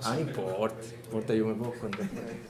Ah, no importa, yo me puedo esconder por ahí.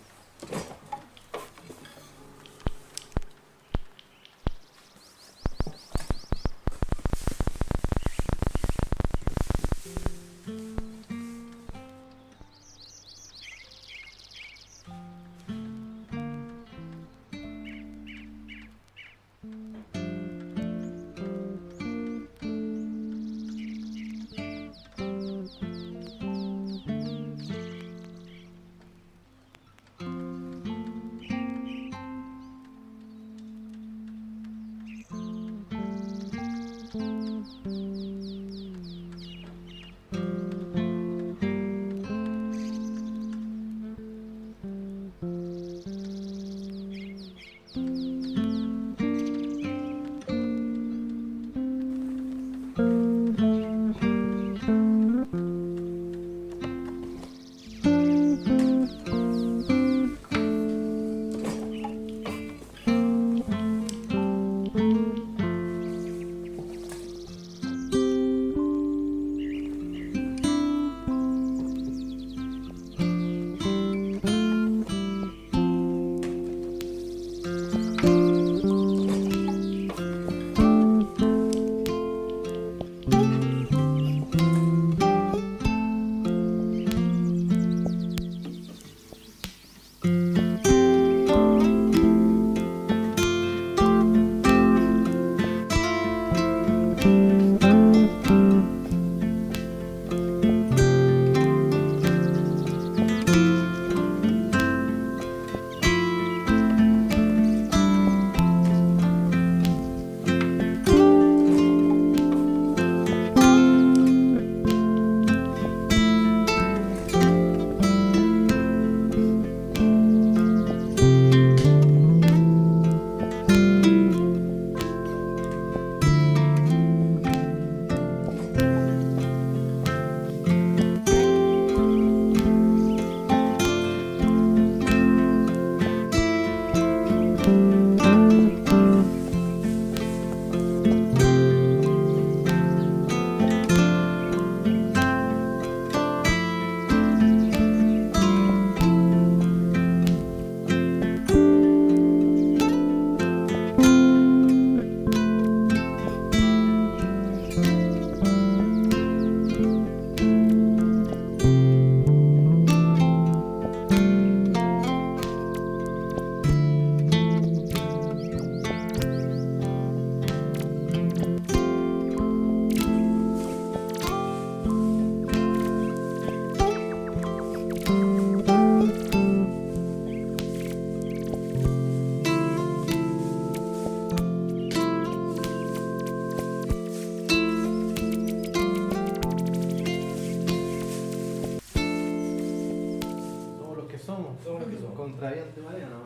Contraviante Mariano.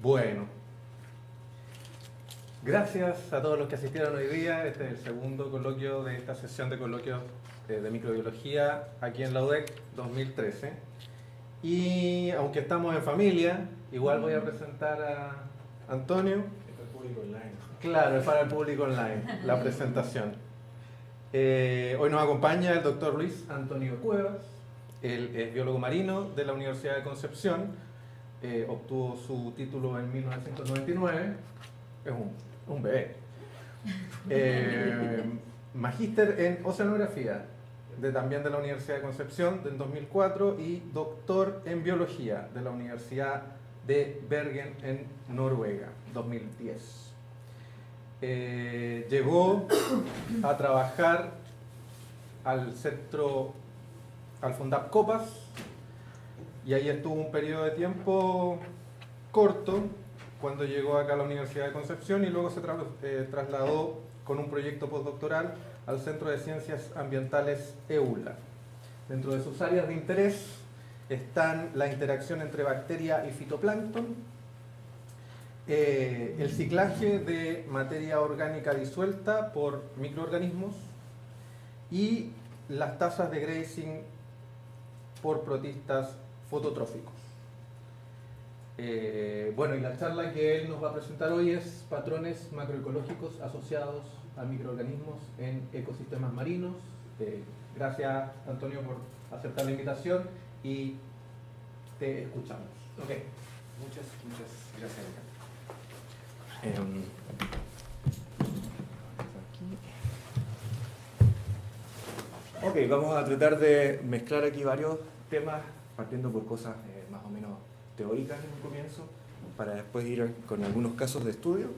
Bueno, gracias a todos los que asistieron hoy día. Este es el segundo coloquio de esta sesión de coloquios de microbiología aquí en la UDEC 2013. Y aunque estamos en familia, igual voy a presentar a Antonio. Es para el público online. Claro, es para el público online la presentación. Hoy nos acompaña el doctor Luis Antonio Cuevas. Él es biólogo marino de la Universidad de Concepción, obtuvo su título en 1999, es un bebé. Magíster en Oceanografía, también de la Universidad de Concepción, del 2004, y doctor en Biología de la Universidad de Bergen en Noruega, 2010. Llegó a trabajar al Fundap Copas, y ahí estuvo un periodo de tiempo corto cuando llegó acá a la Universidad de Concepción, y luego se trasladó con un proyecto postdoctoral al Centro de Ciencias Ambientales EULA. Dentro de sus áreas de interés están la interacción entre bacteria y fitoplancton, el ciclaje de materia orgánica disuelta por microorganismos y las tasas de grazing por protistas fototróficos. Bueno, y la charla que él nos va a presentar hoy es patrones macroecológicos asociados a microorganismos en ecosistemas marinos Gracias, Antonio, por aceptar la invitación y te escuchamos. Ok, muchas gracias. Ok, vamos a tratar de mezclar aquí varios temas, partiendo por cosas más o menos teóricas en un comienzo, para después ir con algunos casos de estudio.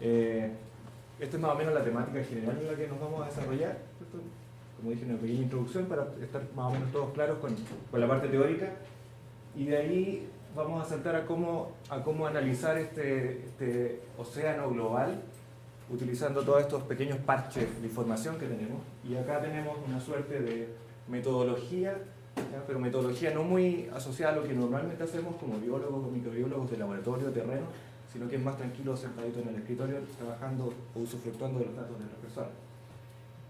Esta es más o menos la temática general en la que nos vamos a desarrollar, ¿cierto? Como dije en una pequeña introducción, para estar más o menos todos claros con la parte teórica, y de ahí vamos a saltar a cómo analizar este océano global, utilizando todos estos pequeños parches de información que tenemos. Y acá tenemos una suerte de metodología, ¿ya? Pero metodología no muy asociada a lo que normalmente hacemos como biólogos o microbiólogos de laboratorio, terreno, sino que es más tranquilo sentadito en el escritorio trabajando o usufructuando de los datos de otras personas.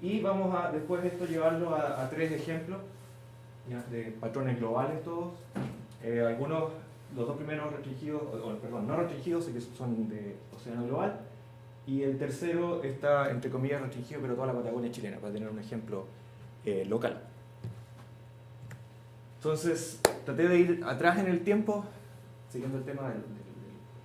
Y vamos a después de esto llevarlo a tres ejemplos, ¿ya? De patrones globales todos. Algunos, los dos primeros restringidos, perdón, no restringidos, que son de océano global, y el tercero está entre comillas restringido, pero toda la Patagonia chilena, para tener un ejemplo local. Entonces, traté de ir atrás en el tiempo, siguiendo el tema del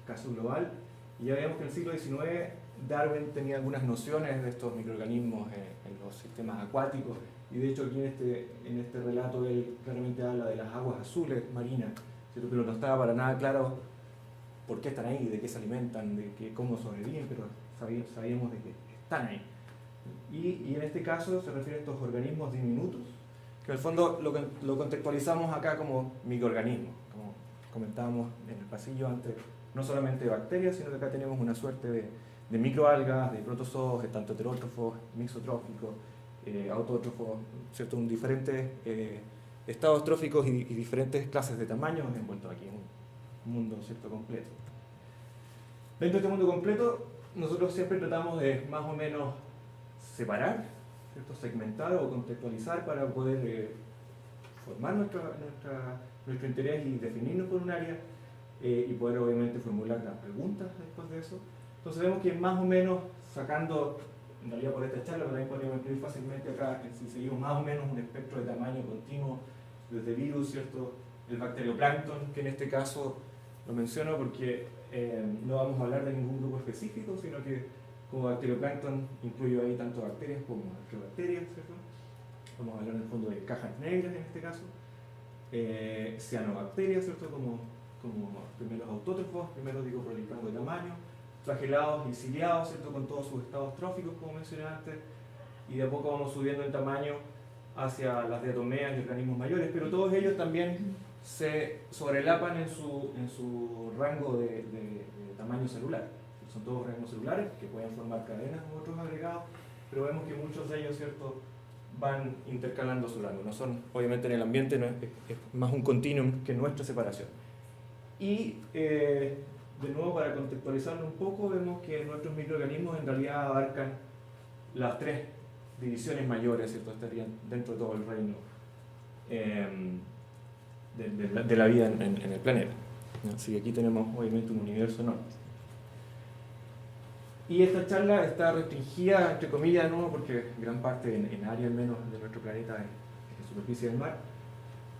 caso global, y ya vemos que en el siglo XIX Darwin tenía algunas nociones de estos microorganismos en los sistemas acuáticos, y de hecho aquí en este relato él claramente habla de las aguas azules marinas, ¿cierto? Pero no estaba para nada claro por qué están ahí, de qué se alimentan, cómo sobreviven, pero sabíamos de que están ahí. Y en este caso se refiere a estos organismos diminutos, que en el fondo lo contextualizamos acá como microorganismos, como comentábamos en el pasillo antes, no solamente bacterias, sino que acá tenemos una suerte de microalgas, de protozoos, tanto heterótrofos, mixotróficos, autótrofos, ¿cierto? Diferentes estados tróficos y diferentes clases de tamaños envueltos aquí en un mundo, ¿cierto?, completo. Dentro de este mundo completo, nosotros siempre tratamos de más o menos separar, ¿cierto?, segmentar o contextualizar para poder formar nuestro interés y definirnos por un área y poder obviamente formular las preguntas después de eso. Entonces vemos que más o menos sacando, en realidad por esta charla, pero también podríamos incluir fácilmente acá, si seguimos más o menos un espectro de tamaño continuo, desde virus, ¿cierto?, el bacterioplancton, que en este caso lo menciono porque no vamos a hablar de ningún grupo específico, sino que como bacterioplancton incluyo ahí tanto bacterias como arqueobacterias, ¿cierto? Vamos a hablar en el fondo de cajas negras en este caso, cianobacterias, ¿cierto?, como primeros autótrofos, primero digo proliferando de tamaño, flagelados y ciliados, ¿cierto?, con todos sus estados tróficos, como mencioné antes, y de a poco vamos subiendo en tamaño hacia las diatomeas y organismos mayores, pero todos ellos también se sobrelapan en su rango de tamaño celular. Son todos organismos celulares que pueden formar cadenas u otros agregados, pero vemos que muchos de ellos, ¿cierto?, van intercalando su rango. No son, obviamente en el ambiente no es más un continuum que nuestra separación. Y de nuevo, para contextualizarlo un poco, vemos que nuestros microorganismos en realidad abarcan las tres divisiones mayores, ¿cierto?, estarían dentro de todo el reino de la vida en el planeta. Así que aquí tenemos obviamente un universo enorme. Y esta charla está restringida, entre comillas, ¿no?, porque gran parte, en área al menos, de nuestro planeta es superficie del mar,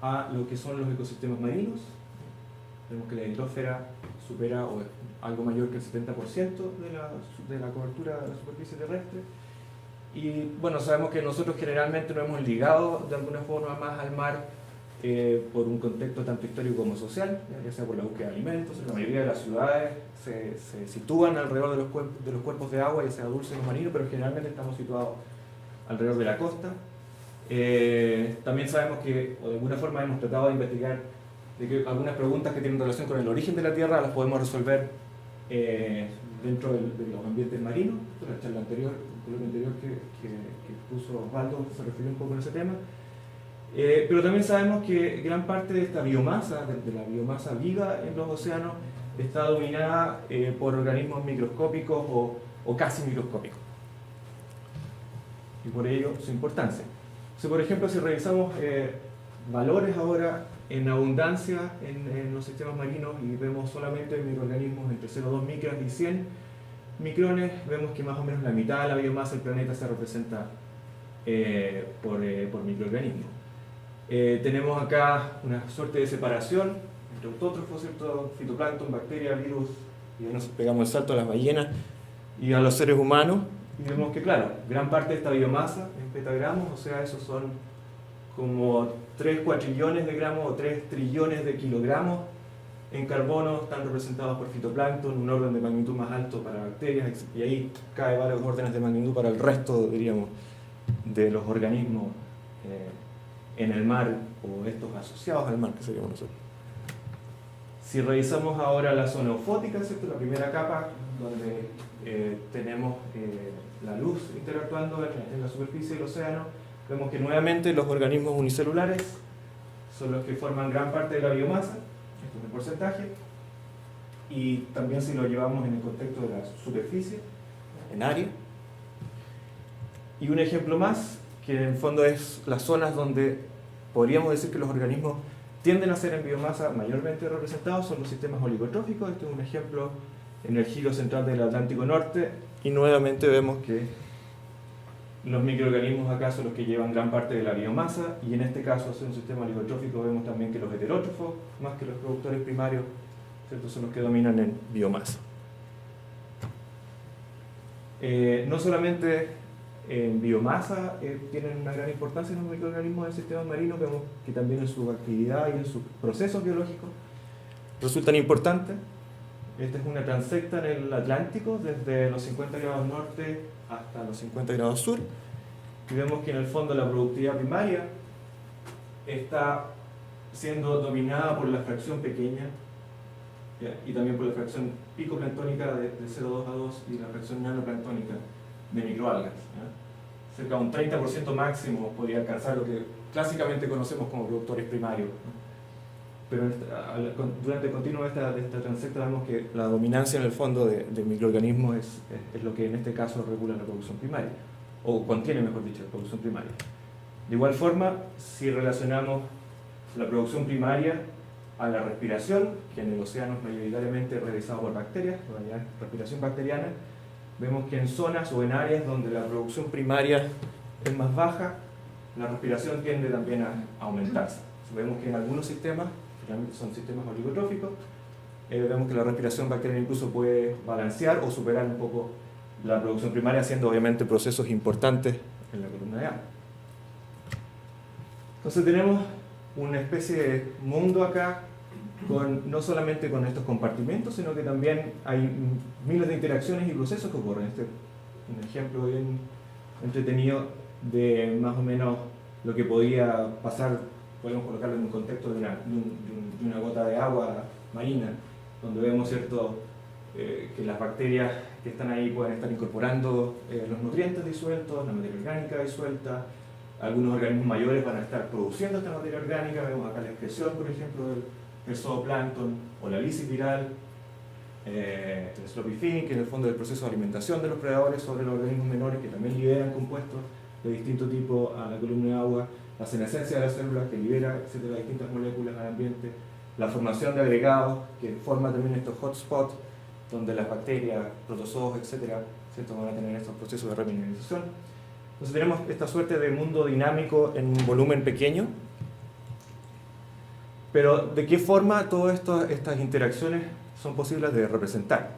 a lo que son los ecosistemas marinos. Vemos que la hidrósfera supera o es algo mayor que el 70% de la cobertura de la superficie terrestre. Y bueno, sabemos que nosotros generalmente nos hemos ligado de alguna forma más al mar por un contexto tanto histórico como social, ya sea por la búsqueda de alimentos. La mayoría de las ciudades se sitúan alrededor de los cuerpos de agua, ya sea dulce o marino, pero generalmente estamos situados alrededor de la costa. También sabemos que, o de alguna forma hemos tratado de investigar de que algunas preguntas que tienen relación con el origen de la Tierra las podemos resolver dentro de los ambientes marinos. La charla anterior, el coloquio anterior que puso Osvaldo se refirió un poco a ese tema. Pero también sabemos que gran parte de esta biomasa, de la biomasa viva en los océanos, está dominada por organismos microscópicos o casi microscópicos. Y por ello su importancia. Entonces, por ejemplo, si revisamos valores ahora en abundancia en los sistemas marinos y vemos solamente microorganismos entre 0,2 micras y 100 micrones, vemos que más o menos la mitad de la biomasa del planeta se representa por microorganismos. Tenemos acá una suerte de separación entre autótrofos, ¿cierto? Fitoplancton, bacterias, virus, y ahí nos pegamos el salto a las ballenas y a los seres humanos, y vemos que, claro, gran parte de esta biomasa en petagramos, o sea, esos son como 3 cuatrillones de gramos o 3 trillones de kilogramos en carbono, están representados por fitoplancton, un orden de magnitud más alto para bacterias, y ahí cae varios órdenes de magnitud para el resto, diríamos, de los organismos en el mar, o estos asociados al mar, que seríamos nosotros. Si revisamos ahora la zona eufótica, ¿cierto? La primera capa, donde tenemos la luz interactuando en la superficie del océano, vemos que nuevamente los organismos unicelulares son los que forman gran parte de la biomasa, esto es el porcentaje, y también si lo llevamos en el contexto de la superficie, en área. Y un ejemplo más, que en el fondo es las zonas donde podríamos decir que los organismos tienden a ser en biomasa mayormente representados, son los sistemas oligotróficos. Este es un ejemplo en el giro central del Atlántico Norte, y nuevamente vemos que los microorganismos acá son los que llevan gran parte de la biomasa, y en este caso, al ser un sistema oligotrófico, vemos también que los heterótrofos, más que los productores primarios, ¿cierto?, son los que dominan en biomasa. No solamente en biomasa tienen una gran importancia en los microorganismos del sistema marino, vemos que también en su actividad y en sus procesos biológicos resultan importantes. Esta es una transecta en el Atlántico, desde los 50 grados norte hasta los 50 grados sur, y vemos que en el fondo la productividad primaria está siendo dominada por la fracción pequeña, ¿ya?, y también por la fracción picoplanctónica de 0,2 a 2 y la fracción nanoplanctónica de microalgas, ¿ya? Cerca de un 30% máximo podría alcanzar lo que clásicamente conocemos como productores primarios, ¿no? Pero durante el continuo de esta transecta vemos que la dominancia en el fondo de microorganismos es lo que en este caso regula la producción primaria, o contiene, mejor dicho, la producción primaria. De igual forma, si relacionamos la producción primaria a la respiración, que en el océano es mayoritariamente realizada por bacterias, la respiración bacteriana, vemos que en zonas o en áreas donde la producción primaria es más baja, la respiración tiende también a aumentarse. Vemos que en algunos sistemas, generalmente son sistemas oligotróficos, vemos que la respiración bacteriana incluso puede balancear o superar un poco la producción primaria, siendo obviamente procesos importantes en la columna de agua. Entonces tenemos una especie de mundo acá, no solamente con estos compartimentos, sino que también hay miles de interacciones y procesos que ocurren. Este es un ejemplo bien entretenido de más o menos lo que podía pasar, podemos colocarlo en un contexto de una gota de agua marina, donde vemos, ¿cierto?, que las bacterias que están ahí pueden estar incorporando los nutrientes disueltos, la materia orgánica disuelta. Algunos organismos mayores van a estar produciendo esta materia orgánica. Vemos acá la excreción, por ejemplo, del zooplancton, o la lisis viral, el sloppy fin, que en el fondo es el proceso de alimentación de los predadores sobre los organismos menores, que también liberan compuestos de distinto tipo a la columna de agua, la senescencia de las células, que libera, etcétera, distintas moléculas al ambiente, la formación de agregados, que forma también estos hotspots, donde las bacterias, protozoos, etcétera, ¿cierto?, van a tener estos procesos de remineralización. Entonces tenemos esta suerte de mundo dinámico en un volumen pequeño. Pero ¿de qué forma todas estas interacciones son posibles de representar?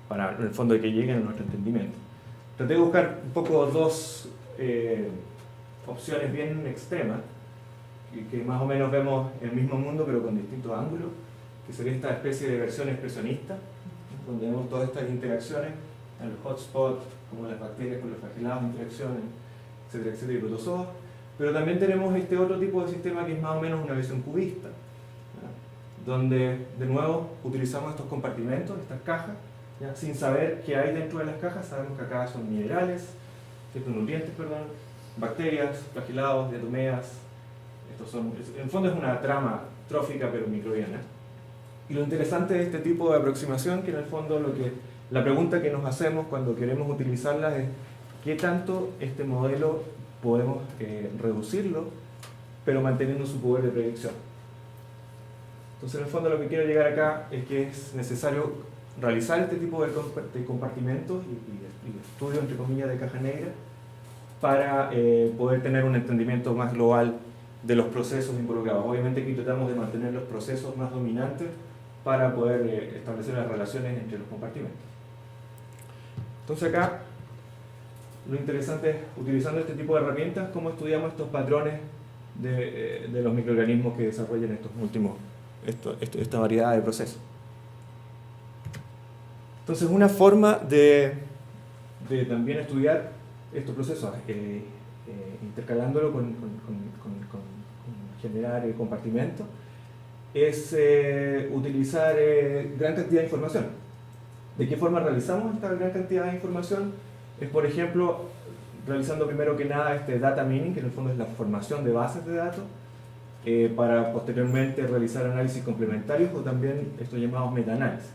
Para, en el fondo, de que lleguen a nuestro entendimiento. Traté de buscar un poco dos opciones bien extremas, que más o menos vemos el mismo mundo pero con distintos ángulos, que sería esta especie de versión expresionista, donde vemos todas estas interacciones, el hotspot, como las bacterias con los flagelados, interacciones, etcétera, etcétera, y protozoos. Pero también tenemos este otro tipo de sistema que es más o menos una visión cubista, ¿ya?, donde de nuevo utilizamos estos compartimentos, estas cajas, ¿ya?, sin saber qué hay dentro de las cajas. Sabemos que acá son minerales, nutrientes, perdón, bacterias, flagelados, diatomeas. Estos son, en el fondo es una trama trófica pero microbiana. Y lo interesante de este tipo de aproximación, que en el fondo la pregunta que nos hacemos cuando queremos utilizarla es ¿qué tanto este modelo podemos reducirlo, pero manteniendo su poder de predicción? Entonces, en el fondo, lo que quiero llegar acá es que es necesario realizar este tipo de compartimentos y estudio, entre comillas, de caja negra, para poder tener un entendimiento más global de los procesos involucrados. Obviamente aquí tratamos de mantener los procesos más dominantes para poder establecer las relaciones entre los compartimentos. Entonces acá lo interesante es, utilizando este tipo de herramientas, cómo estudiamos estos patrones de los microorganismos que desarrollan esta variedad de procesos. Entonces una forma de también estudiar estos procesos, intercalándolo con generar compartimentos, es utilizar gran cantidad de información. ¿De qué forma realizamos esta gran cantidad de información? Es, por ejemplo, realizando primero que nada este data mining, que en el fondo es la formación de bases de datos, para posteriormente realizar análisis complementarios o también estos llamados metaanálisis.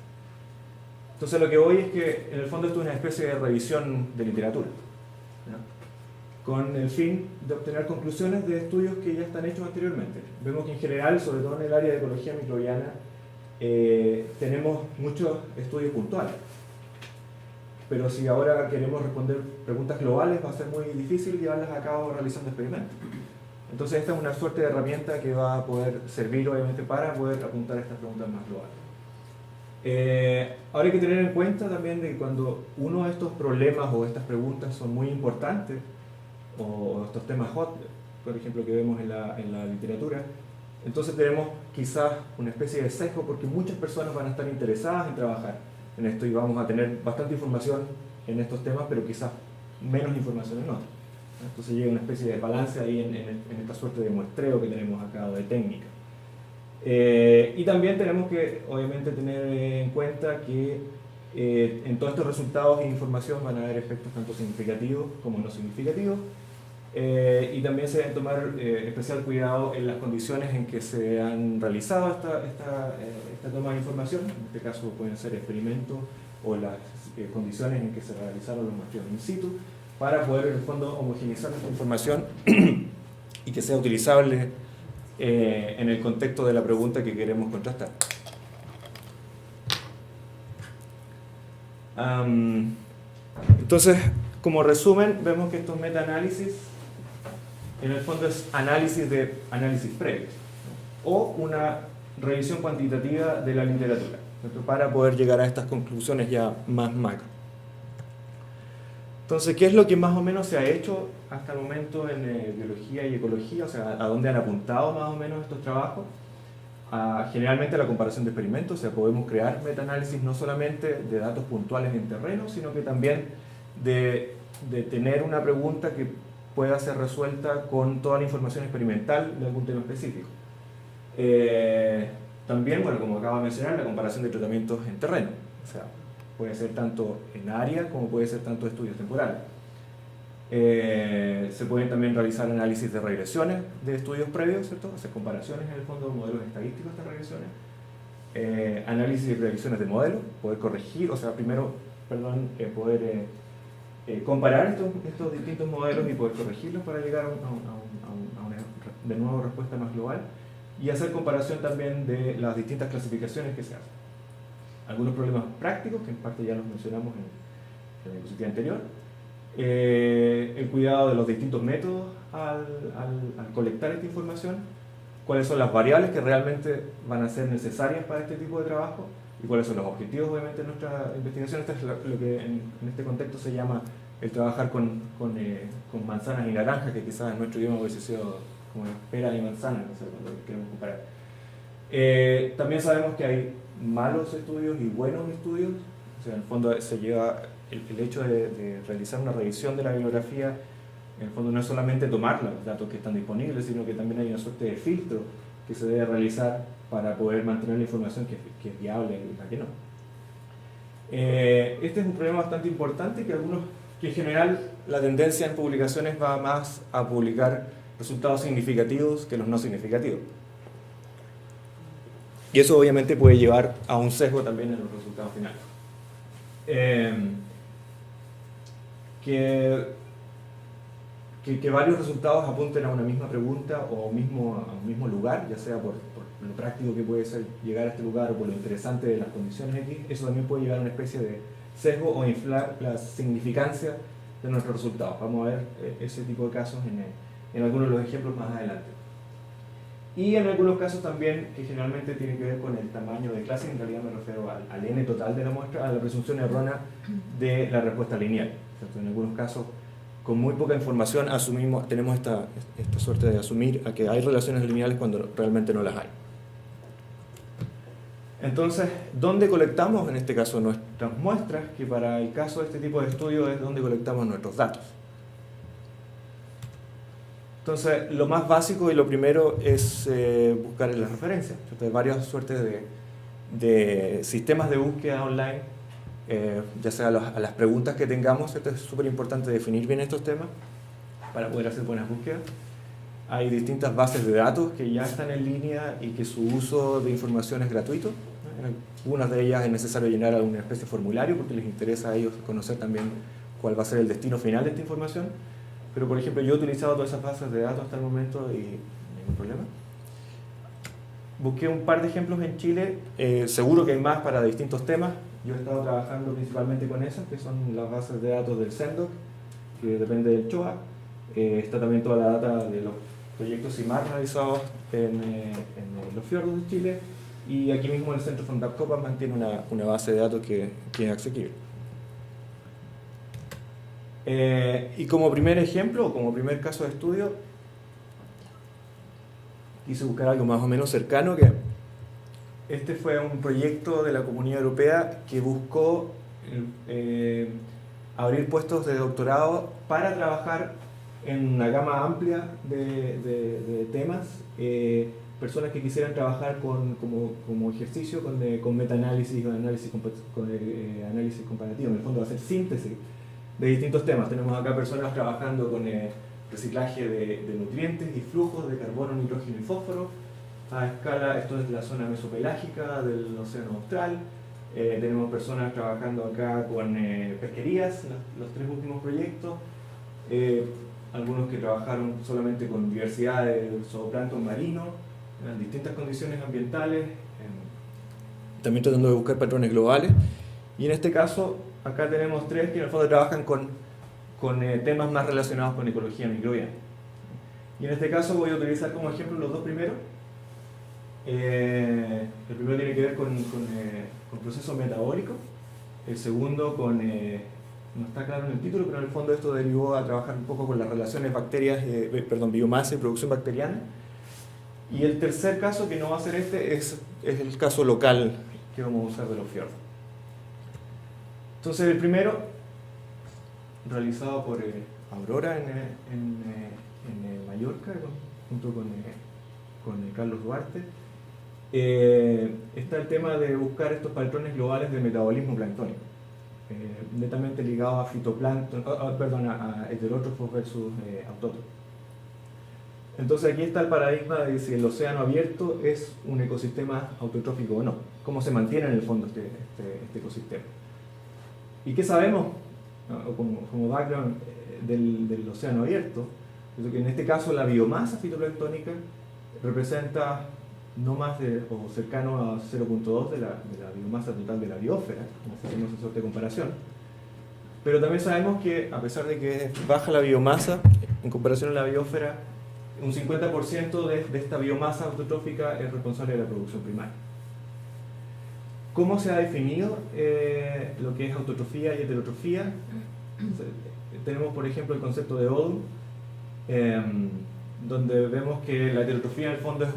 Entonces lo que voy es que en el fondo esto es una especie de revisión de literatura, ¿no? Con el fin de obtener conclusiones de estudios que ya están hechos anteriormente. Vemos que en general, sobre todo en el área de ecología microbiana, tenemos muchos estudios puntuales. Pero si ahora queremos responder preguntas globales, va a ser muy difícil llevarlas a cabo realizando experimentos. Entonces esta es una suerte de herramienta que va a poder servir obviamente para poder apuntar a estas preguntas más globales. Ahora hay que tener en cuenta también de que cuando uno de estos problemas o estas preguntas son muy importantes, o estos temas hot, por ejemplo, que vemos en la literatura, entonces tenemos quizás una especie de sesgo porque muchas personas van a estar interesadas en trabajar en esto y vamos a tener bastante información en estos temas, pero quizás menos información en otros. Entonces llega una especie de balance ahí en esta suerte de muestreo que tenemos acá o de técnica. Y también tenemos que obviamente tener en cuenta que en todos estos resultados e información van a haber efectos tanto significativos como no significativos, y también se debe tomar especial cuidado en las condiciones en que se han realizado esta toma de información. En este caso pueden ser experimentos o las condiciones en que se realizaron los muestreos in situ, para poder en el fondo homogeneizar esta información y que sea utilizable en el contexto de la pregunta que queremos contrastar. Entonces, como resumen, vemos que estos metaanálisis en el fondo es análisis de análisis previos, ¿no? O una revisión cuantitativa de la literatura, ¿cierto? Para poder llegar a estas conclusiones ya más macro. Entonces, ¿qué es lo que más o menos se ha hecho hasta el momento en biología y ecología? O sea, ¿a dónde han apuntado más o menos estos trabajos? Generalmente la comparación de experimentos, o sea, podemos crear metaanálisis no solamente de datos puntuales en terreno, sino que también de tener una pregunta que pueda ser resuelta con toda la información experimental de algún tema específico. También, bueno, como acabo de mencionar, la comparación de tratamientos en terreno, o sea, puede ser tanto en área como puede ser tanto estudios temporales. Se pueden también realizar análisis de regresiones de estudios previos, ¿cierto? Hacer comparaciones en el fondo, modelos estadísticos de regresiones. Análisis y revisiones de modelos, poder corregir, o sea, primero, poder comparar estos distintos modelos y poder corregirlos para llegar a una, de nuevo, respuesta más global. Y hacer comparación también de las distintas clasificaciones que se hacen. Algunos problemas prácticos, que en parte ya los mencionamos en la diapositiva anterior. El cuidado de los distintos métodos al colectar esta información, cuáles son las variables que realmente van a ser necesarias para este tipo de trabajo y cuáles son los objetivos obviamente de nuestra investigación. Esto es lo que en este contexto se llama el trabajar con manzanas y naranjas, que quizás en nuestro idioma hubiese sido como pera y manzana, no sé, cuando queremos comparar. También sabemos que hay malos estudios y buenos estudios, o sea, en el fondo se lleva el hecho de realizar una revisión de la bibliografía. En el fondo no es solamente tomar los datos que están disponibles, sino que también hay una suerte de filtro que se debe realizar para poder mantener la información que es viable y la que no. Este es un problema bastante importante que en general la tendencia en publicaciones va más a publicar resultados significativos que los no significativos. Y eso obviamente puede llevar a un sesgo también en los resultados finales. Que varios resultados apunten a una misma pregunta o a un mismo lugar, ya sea por lo práctico que puede ser llegar a este lugar o por lo interesante de las condiciones aquí, eso también puede llevar a una especie de sesgo o inflar la significancia de nuestros resultados. Vamos a ver ese tipo de casos en algunos de los ejemplos más adelante. Y en algunos casos también, que generalmente tienen que ver con el tamaño de clase, en realidad me refiero al n total de la muestra, a la presunción errónea de la respuesta lineal. ¿Cierto? En algunos casos, con muy poca información, tenemos esta suerte de asumir a que hay relaciones lineales cuando realmente no las hay. Entonces, ¿dónde colectamos en este caso nuestras muestras? Que para el caso de este tipo de estudio es donde colectamos nuestros datos. Entonces, lo más básico y lo primero es buscar en las referencias. Hay varias suertes de sistemas de búsqueda online, ya sea a las preguntas que tengamos. Esto es súper importante definir bien estos temas para poder hacer buenas búsquedas. Hay distintas bases de datos que ya están en línea y que su uso de información es gratuito. En algunas de ellas es necesario llenar alguna especie de formulario porque les interesa a ellos conocer también cuál va a ser el destino final de esta información. Pero, por ejemplo, yo he utilizado todas esas bases de datos hasta el momento y ningún problema. Busqué un par de ejemplos en Chile, seguro que hay más para distintos temas. Yo he estado trabajando principalmente con esas, que son las bases de datos del CENDOC, que depende del CHOA. Está también toda la data de los proyectos CIMAR realizados en los fiordos de Chile. Y aquí mismo el Centro Fundapcopa mantiene una base de datos que es asequible. Y como primer ejemplo, o como primer caso de estudio, quise buscar algo más o menos cercano, que este fue un proyecto de la Comunidad Europea que buscó abrir puestos de doctorado para trabajar en una gama amplia de temas, personas que quisieran trabajar como ejercicio con metaanálisis, con análisis comparativo, en el fondo hacer síntesis de distintos temas. Tenemos acá personas trabajando con reciclaje de nutrientes y flujos de carbono, nitrógeno y fósforo a escala. Esto es la zona mesopelágica del océano austral. Tenemos personas trabajando acá con pesquerías, los tres últimos proyectos. Algunos que trabajaron solamente con diversidad de zooplancton marino en distintas condiciones ambientales, también tratando de buscar patrones globales. Y en este caso acá tenemos tres que en el fondo trabajan con temas más relacionados con ecología microbiana. Y en este caso voy a utilizar como ejemplo los dos primeros. El primero tiene que ver con procesos metabólicos, el segundo no está claro en el título, pero en el fondo esto derivó a trabajar un poco con las relaciones biomasa y producción bacteriana. Y el tercer caso, que no va a ser este, es el caso local que vamos a usar de los fiordos. Entonces el primero, realizado por Aurora en Mallorca, junto con Carlos Duarte, está el tema de buscar estos patrones globales de metabolismo planctónico, netamente ligado a fitoplancton, a heterótrofos versus autótrofos. Entonces aquí está el paradigma de si el océano abierto es un ecosistema autotrófico o no, cómo se mantiene en el fondo este ecosistema. ¿Y qué sabemos como background del océano abierto? Es que en este caso la biomasa fitoplanctónica representa no más o cercano a 0.2 de la biomasa total de la biosfera, como hacemos esa suerte de comparación. Pero también sabemos que, a pesar de que es baja la biomasa, en comparación a la biosfera, un 50% de esta biomasa autotrófica es responsable de la producción primaria. ¿Cómo se ha definido lo que es autotrofía y heterotrofía? Tenemos, por ejemplo, el concepto de Odum, donde vemos que la heterotrofía en el fondo es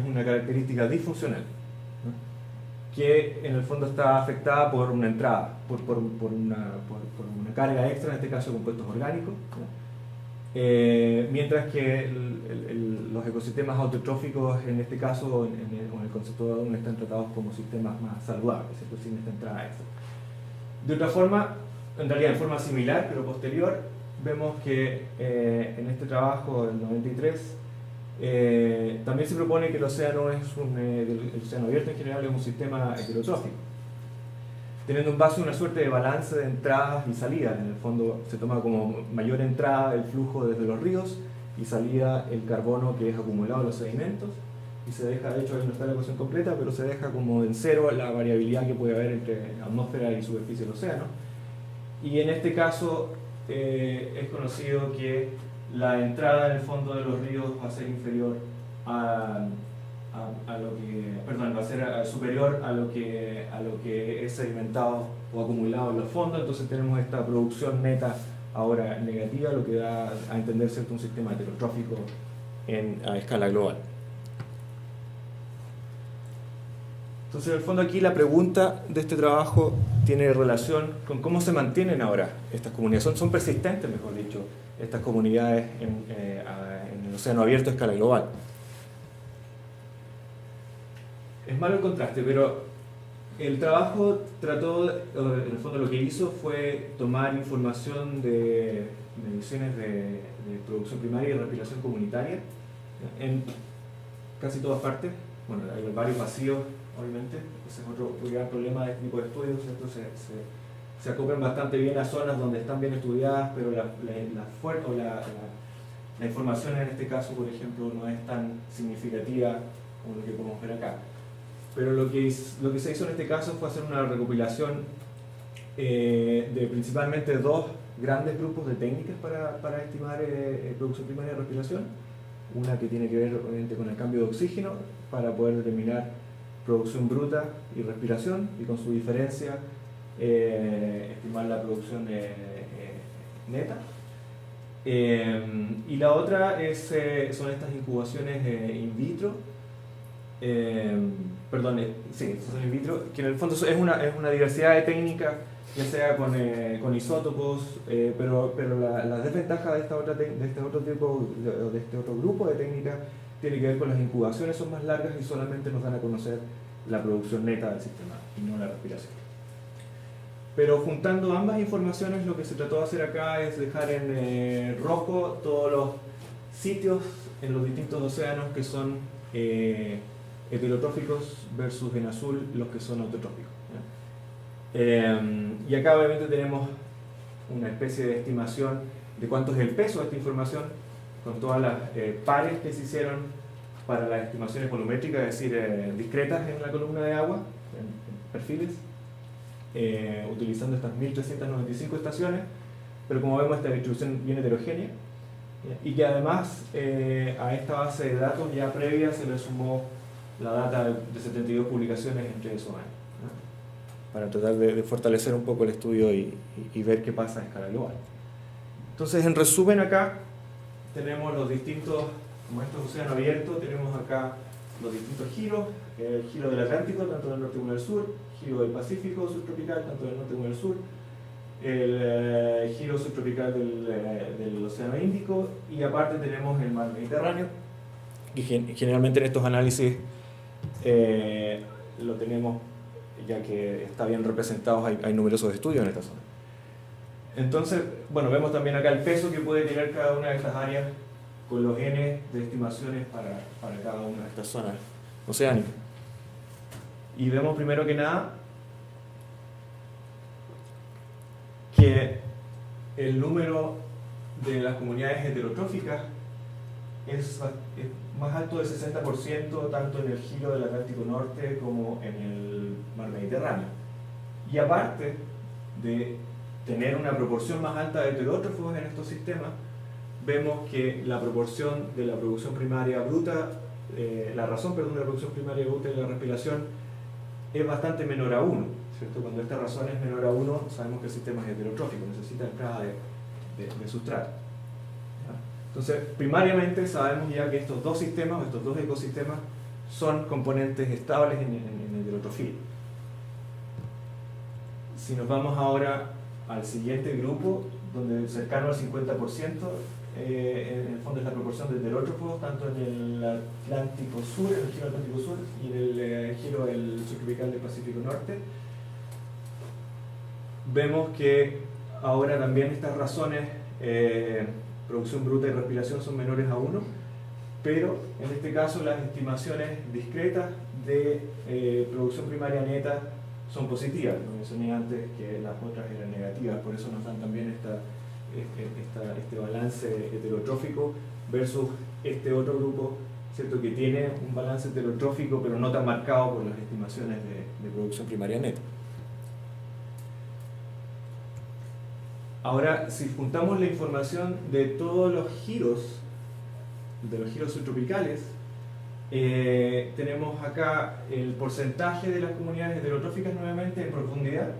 una característica disfuncional, ¿no? Que en el fondo está afectada por una entrada, por una carga extra, en este caso compuestos orgánicos, ¿no? Mientras que los ecosistemas autotróficos, en este caso, con el concepto de Odum, están tratados como sistemas más saludables, ¿cierto? Sin esta entrada extra. De otra forma, en realidad de forma similar, pero posterior, vemos que en este trabajo del 93 también se propone que el océano abierto en general es un sistema heterotrófico, teniendo en base una suerte de balance de entradas y salidas. En el fondo se toma como mayor entrada el flujo desde los ríos y salida el carbono que es acumulado en los sedimentos, y se deja, de hecho ahí no está la ecuación completa, pero se deja como en cero la variabilidad que puede haber entre atmósfera y superficie del océano. Y en este caso es conocido que la entrada en el fondo de los ríos va a ser inferior a lo que, perdón, va a ser superior a lo que es sedimentado o acumulado en los fondos. Entonces tenemos esta producción neta ahora negativa, lo que da a entender, ¿cierto?, un sistema heterotrófico a escala global. Entonces, en el fondo aquí la pregunta de este trabajo tiene relación con cómo se mantienen ahora estas comunidades. Son persistentes, mejor dicho, estas comunidades en el océano abierto a escala global. Es malo el contraste, pero el trabajo trató, en el fondo lo que hizo fue tomar información de mediciones de producción primaria y respiración comunitaria en casi todas partes. Bueno, hay varios vacíos, obviamente, ese es otro gran problema de este tipo de estudios, ¿cierto? Se acoplan bastante bien a zonas donde están bien estudiadas, pero la información en este caso, por ejemplo, no es tan significativa como lo que podemos ver acá. Pero lo que se hizo en este caso fue hacer una recopilación de principalmente dos grandes grupos de técnicas para estimar producción primaria de respiración. Una que tiene que ver obviamente con el cambio de oxígeno para poder determinar producción bruta y respiración, y con su diferencia estimar la producción neta. Y la otra son estas incubaciones in vitro. Sí, son in vitro, que en el fondo es una diversidad de técnicas, ya sea con isótopos, pero la desventaja de este otro grupo de técnicas tiene que ver con las incubaciones, son más largas y solamente nos dan a conocer la producción neta del sistema y no la respiración. Pero juntando ambas informaciones, lo que se trató de hacer acá es dejar en rojo todos los sitios en los distintos océanos que son heterotróficos versus en azul los que son autotróficos. Y acá obviamente tenemos una especie de estimación de cuánto es el peso de esta información con todas las pares que se hicieron para las estimaciones volumétricas, es decir, discretas en la columna de agua, en perfiles, utilizando estas 1395 estaciones, pero como vemos esta distribución bien heterogénea, y que además a esta base de datos ya previa se le sumó la data de 72 publicaciones entre esos años, ¿no?, para tratar de fortalecer un poco el estudio y ver qué pasa a escala global. Entonces, en resumen, acá tenemos los distintos, como estos océanos abiertos, tenemos acá los distintos giros, el giro del Atlántico, tanto del norte como del sur, giro del Pacífico subtropical, tanto del norte como del sur, el giro subtropical del Océano Índico, y aparte tenemos el mar Mediterráneo, y generalmente en estos análisis lo tenemos, ya que está bien representados, hay numerosos estudios en esta zona. Entonces, bueno, vemos también acá el peso que puede tener cada una de estas áreas con los n de estimaciones para cada una de estas zonas oceánicas. Y vemos primero que nada que el número de las comunidades heterotróficas es más alto del 60%, tanto en el giro del Atlántico Norte como en el mar Mediterráneo. Y aparte de tener una proporción más alta de heterótrofos en estos sistemas, vemos que la proporción de la producción primaria bruta, la razón de la producción primaria bruta de la respiración es bastante menor a 1, ¿cierto? Cuando esta razón es menor a 1, sabemos que el sistema es heterotrófico, necesita entrada de sustrato. Entonces, primariamente sabemos ya que estos dos sistemas, estos dos ecosistemas, son componentes estables en heterotrofía. Si nos vamos ahora al siguiente grupo, donde cercano al 50%, en el fondo es la proporción de heterótrofos, tanto en el Atlántico Sur, en el giro Atlántico Sur, y en el giro del subtropical del Pacífico Norte. Vemos que ahora también estas razones, producción bruta y respiración, son menores a 1, pero en este caso las estimaciones discretas de producción primaria neta son positivas. Lo mencioné antes que las otras eran negativas, por eso nos dan también este balance heterotrófico versus este otro grupo, ¿cierto?, que tiene un balance heterotrófico pero no tan marcado por las estimaciones de producción primaria neta. Ahora, si juntamos la información de todos los giros subtropicales, tenemos acá el porcentaje de las comunidades heterotróficas nuevamente en profundidad.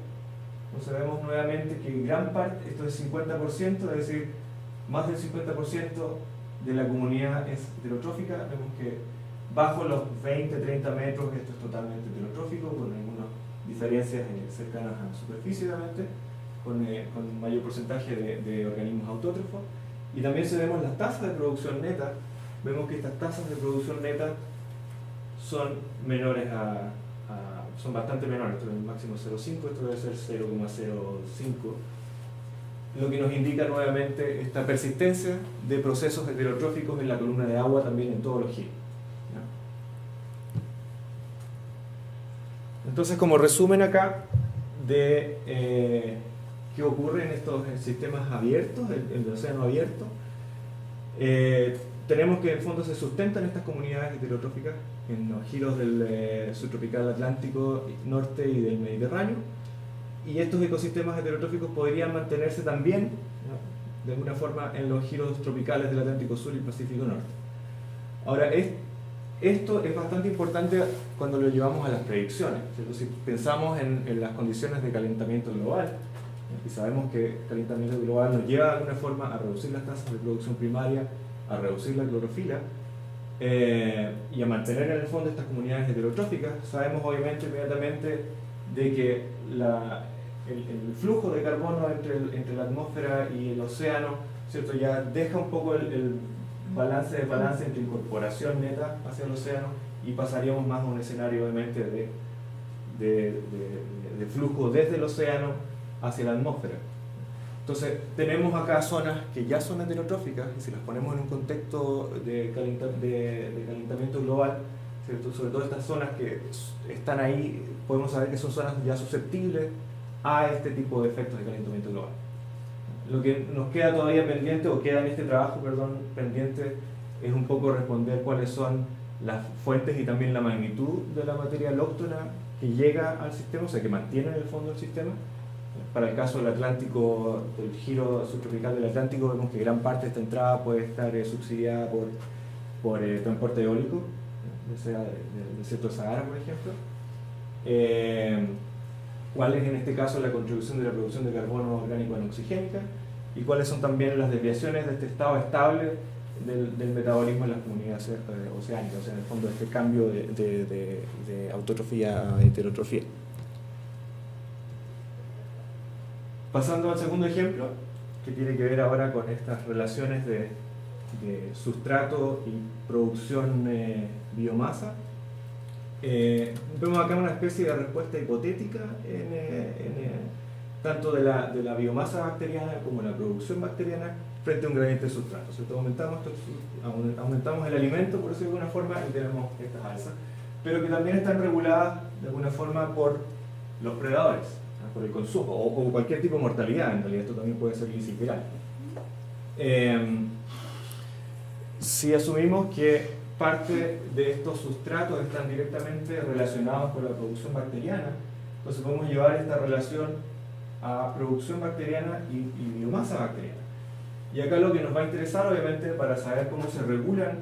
Entonces vemos nuevamente que gran parte, esto es 50%, es decir, más del 50% de la comunidad es heterotrófica. Vemos que bajo los 20-30 metros esto es totalmente heterotrófico, con algunas diferencias cercanas a la superficie, obviamente, con mayor porcentaje de organismos autótrofos. Y también si vemos las tasas de producción neta, vemos que estas tasas de producción neta son menores son bastante menores. Esto es el máximo 0,5, esto debe ser 0,05, lo que nos indica nuevamente esta persistencia de procesos heterotróficos en la columna de agua, también en todos los giros. Entonces, como resumen acá de qué ocurre en estos sistemas abiertos, el océano abierto, tenemos que en el fondo se sustentan estas comunidades heterotróficas en los giros del subtropical Atlántico Norte y del Mediterráneo, y estos ecosistemas heterotróficos podrían mantenerse también, ¿no?, de alguna forma en los giros tropicales del Atlántico Sur y Pacífico Norte. Ahora, esto es bastante importante cuando lo llevamos a las predicciones, ¿cierto? Si pensamos en las condiciones de calentamiento global, y sabemos que el calentamiento global nos lleva de alguna forma a reducir las tasas de producción primaria, a reducir la clorofila y a mantener en el fondo estas comunidades heterotróficas, sabemos obviamente inmediatamente de que el flujo de carbono entre la atmósfera y el océano, ¿cierto?, ya deja un poco el balance entre incorporación neta hacia el océano, y pasaríamos más a un escenario obviamente de flujo desde el océano hacia la atmósfera. Entonces tenemos acá zonas que ya son heterotróficas, y si las ponemos en un contexto de calentamiento global, ¿cierto?, sobre todo estas zonas que están ahí, podemos saber que son zonas ya susceptibles a este tipo de efectos de calentamiento global. Lo que nos queda todavía pendiente, o queda en este trabajo, pendiente, es un poco responder cuáles son las fuentes y también la magnitud de la materia alóctona que llega al sistema, o sea, que mantiene en el fondo el sistema. Para el caso del Atlántico, del giro subtropical del Atlántico, vemos que gran parte de esta entrada puede estar subsidiada por transporte eólico, sea del desierto de Sahara, por ejemplo. ¿Cuál es en este caso la contribución de la producción de carbono orgánico anoxigénica? Y cuáles son también las desviaciones de este estado estable del metabolismo en las comunidades oceánicas, o sea, en el fondo este cambio de autotrofía a heterotrofía. Pasando al segundo ejemplo, que tiene que ver ahora con estas relaciones de sustrato y producción biomasa. Vemos acá una especie de respuesta hipotética tanto de la biomasa bacteriana como la producción bacteriana frente a un gradiente de sustrato. ¿Cierto? Aumentamos el alimento, por decirlo de alguna forma, y tenemos estas alzas, pero que también están reguladas de alguna forma por los predadores, ¿no?, por el consumo, o cualquier tipo de mortalidad. En realidad esto también puede ser lisiviral. Si asumimos que parte de estos sustratos están directamente relacionados con la producción bacteriana, entonces podemos llevar esta relación a producción bacteriana y biomasa bacteriana. Y acá lo que nos va a interesar, obviamente, para saber cómo se regulan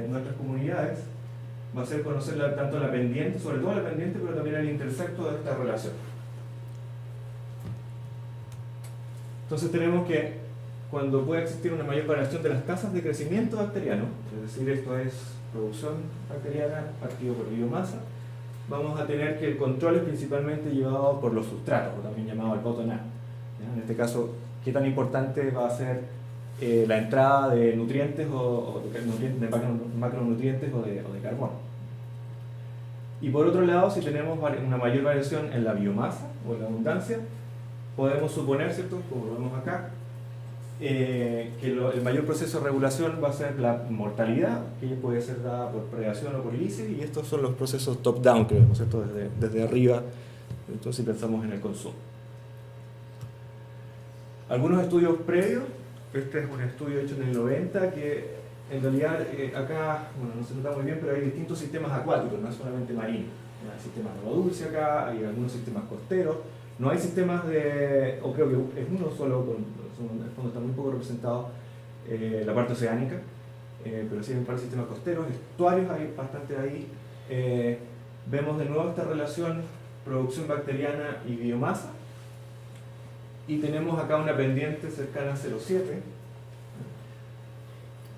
nuestras comunidades, va a ser conocer tanto la pendiente, sobre todo la pendiente, pero también el intersecto de esta relación. Entonces tenemos que, cuando puede existir una mayor variación de las tasas de crecimiento bacteriano, es decir, esto es producción bacteriana partido por biomasa, vamos a tener que el control es principalmente llevado por los sustratos, o también llamado el bottom-up. En este caso, ¿qué tan importante va a ser la entrada de nutrientes o de macronutrientes o de carbono? Y por otro lado, si tenemos una mayor variación en la biomasa o en la abundancia, podemos suponer, ¿cierto?, como lo vemos acá, que el mayor proceso de regulación va a ser la mortalidad, que puede ser dada por predación o por lice, y estos son los procesos top-down que vemos, ¿cierto?, desde arriba, entonces si pensamos en el consumo. Algunos estudios previos, este es un estudio hecho en el 90, que en realidad acá, bueno, no se nota muy bien, pero hay distintos sistemas acuáticos, no solamente marinos. Hay sistemas de agua dulce acá, hay algunos sistemas costeros, No hay sistemas o creo que es uno solo, en el fondo está muy poco representado la parte oceánica, pero sí hay un par de sistemas costeros, estuarios hay bastante ahí. Vemos de nuevo esta relación producción bacteriana y biomasa, y tenemos acá una pendiente cercana a 0,7,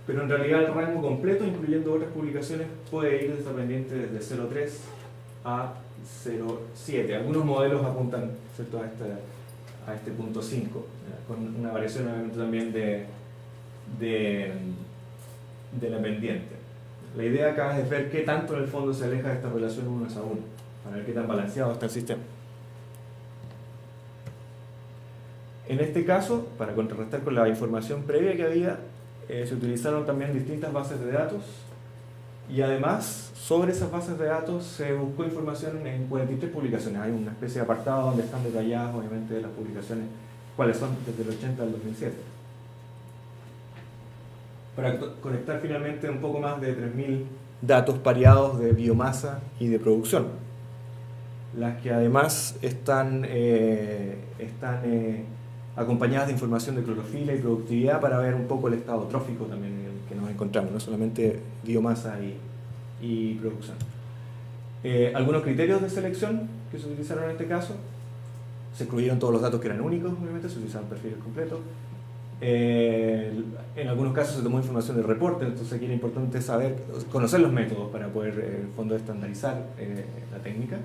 pero en realidad el rango completo, incluyendo otras publicaciones, puede ir de esta pendiente desde 0,3 a 0,7. Algunos modelos apuntan, ¿cierto?, a este punto 5, con una variación obviamente también de la pendiente. La idea acá es ver qué tanto en el fondo se aleja de esta relación 1 a 1, para ver qué tan balanceado está el sistema. En este caso, para contrarrestar con la información previa que había, se utilizaron también distintas bases de datos, y además sobre esas bases de datos se buscó información en 43 publicaciones. Hay una especie de apartado donde están detalladas obviamente las publicaciones, cuáles son desde el 80 al 2007. Para conectar finalmente un poco más de 3.000 datos pareados de biomasa y de producción, las que además están acompañadas de información de clorofila y productividad para ver un poco el estado trófico también en el que nos encontramos, no solamente biomasa y producción. Algunos criterios de selección que se utilizaron en este caso: se excluyeron todos los datos que eran únicos, obviamente, se utilizaron perfiles completos. En algunos casos se tomó información del reporte, entonces aquí era importante conocer los métodos para poder en el fondo estandarizar la técnica.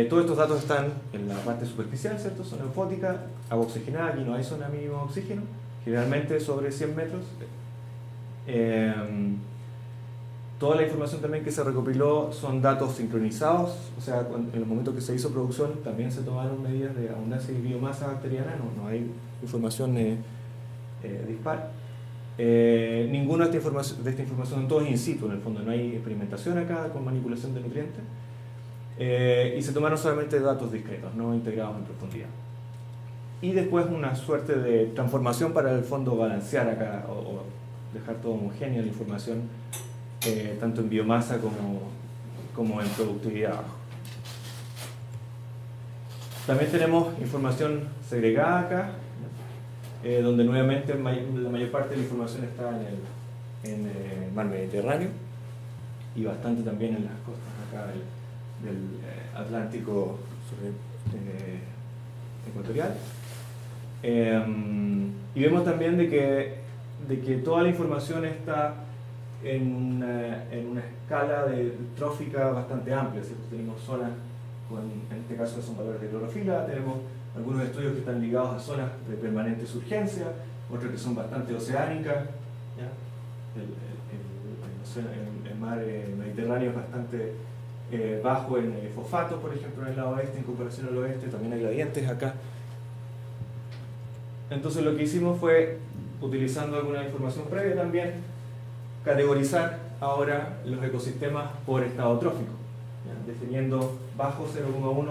Todos estos datos están en la parte superficial, ¿cierto? Zona eufótica, agua oxigenada, aquí no hay zona mínima de oxígeno, generalmente sobre 100 metros. Toda la información también que se recopiló son datos sincronizados, o sea, en los momentos que se hizo producción también se tomaron medidas de abundancia y biomasa bacteriana, no hay información dispar. Ninguna de esta información, todo es in situ en el fondo, no hay experimentación acá con manipulación de nutrientes. Y se tomaron solamente datos discretos, no integrados en profundidad. Y después una suerte de transformación para el fondo balancear acá o dejar todo homogéneo la información, tanto en biomasa como en productividad abajo. También tenemos información segregada acá, donde nuevamente la mayor parte de la información está en el mar Mediterráneo y bastante también en las costas acá del Atlántico ecuatorial. Y vemos también de que toda la información está en una escala trófica bastante amplia, ¿cierto? Tenemos zonas, en este caso son valores de clorofila, tenemos algunos estudios que están ligados a zonas de permanente surgencia, otros que son bastante oceánicas, ¿ya? El mar Mediterráneo es bastante bajo en fosfatos, por ejemplo, en el lado oeste en comparación al oeste, también hay gradientes acá. Entonces lo que hicimos fue, utilizando alguna información previa también, categorizar ahora los ecosistemas por estado trófico, ¿ya? Definiendo bajo 0,1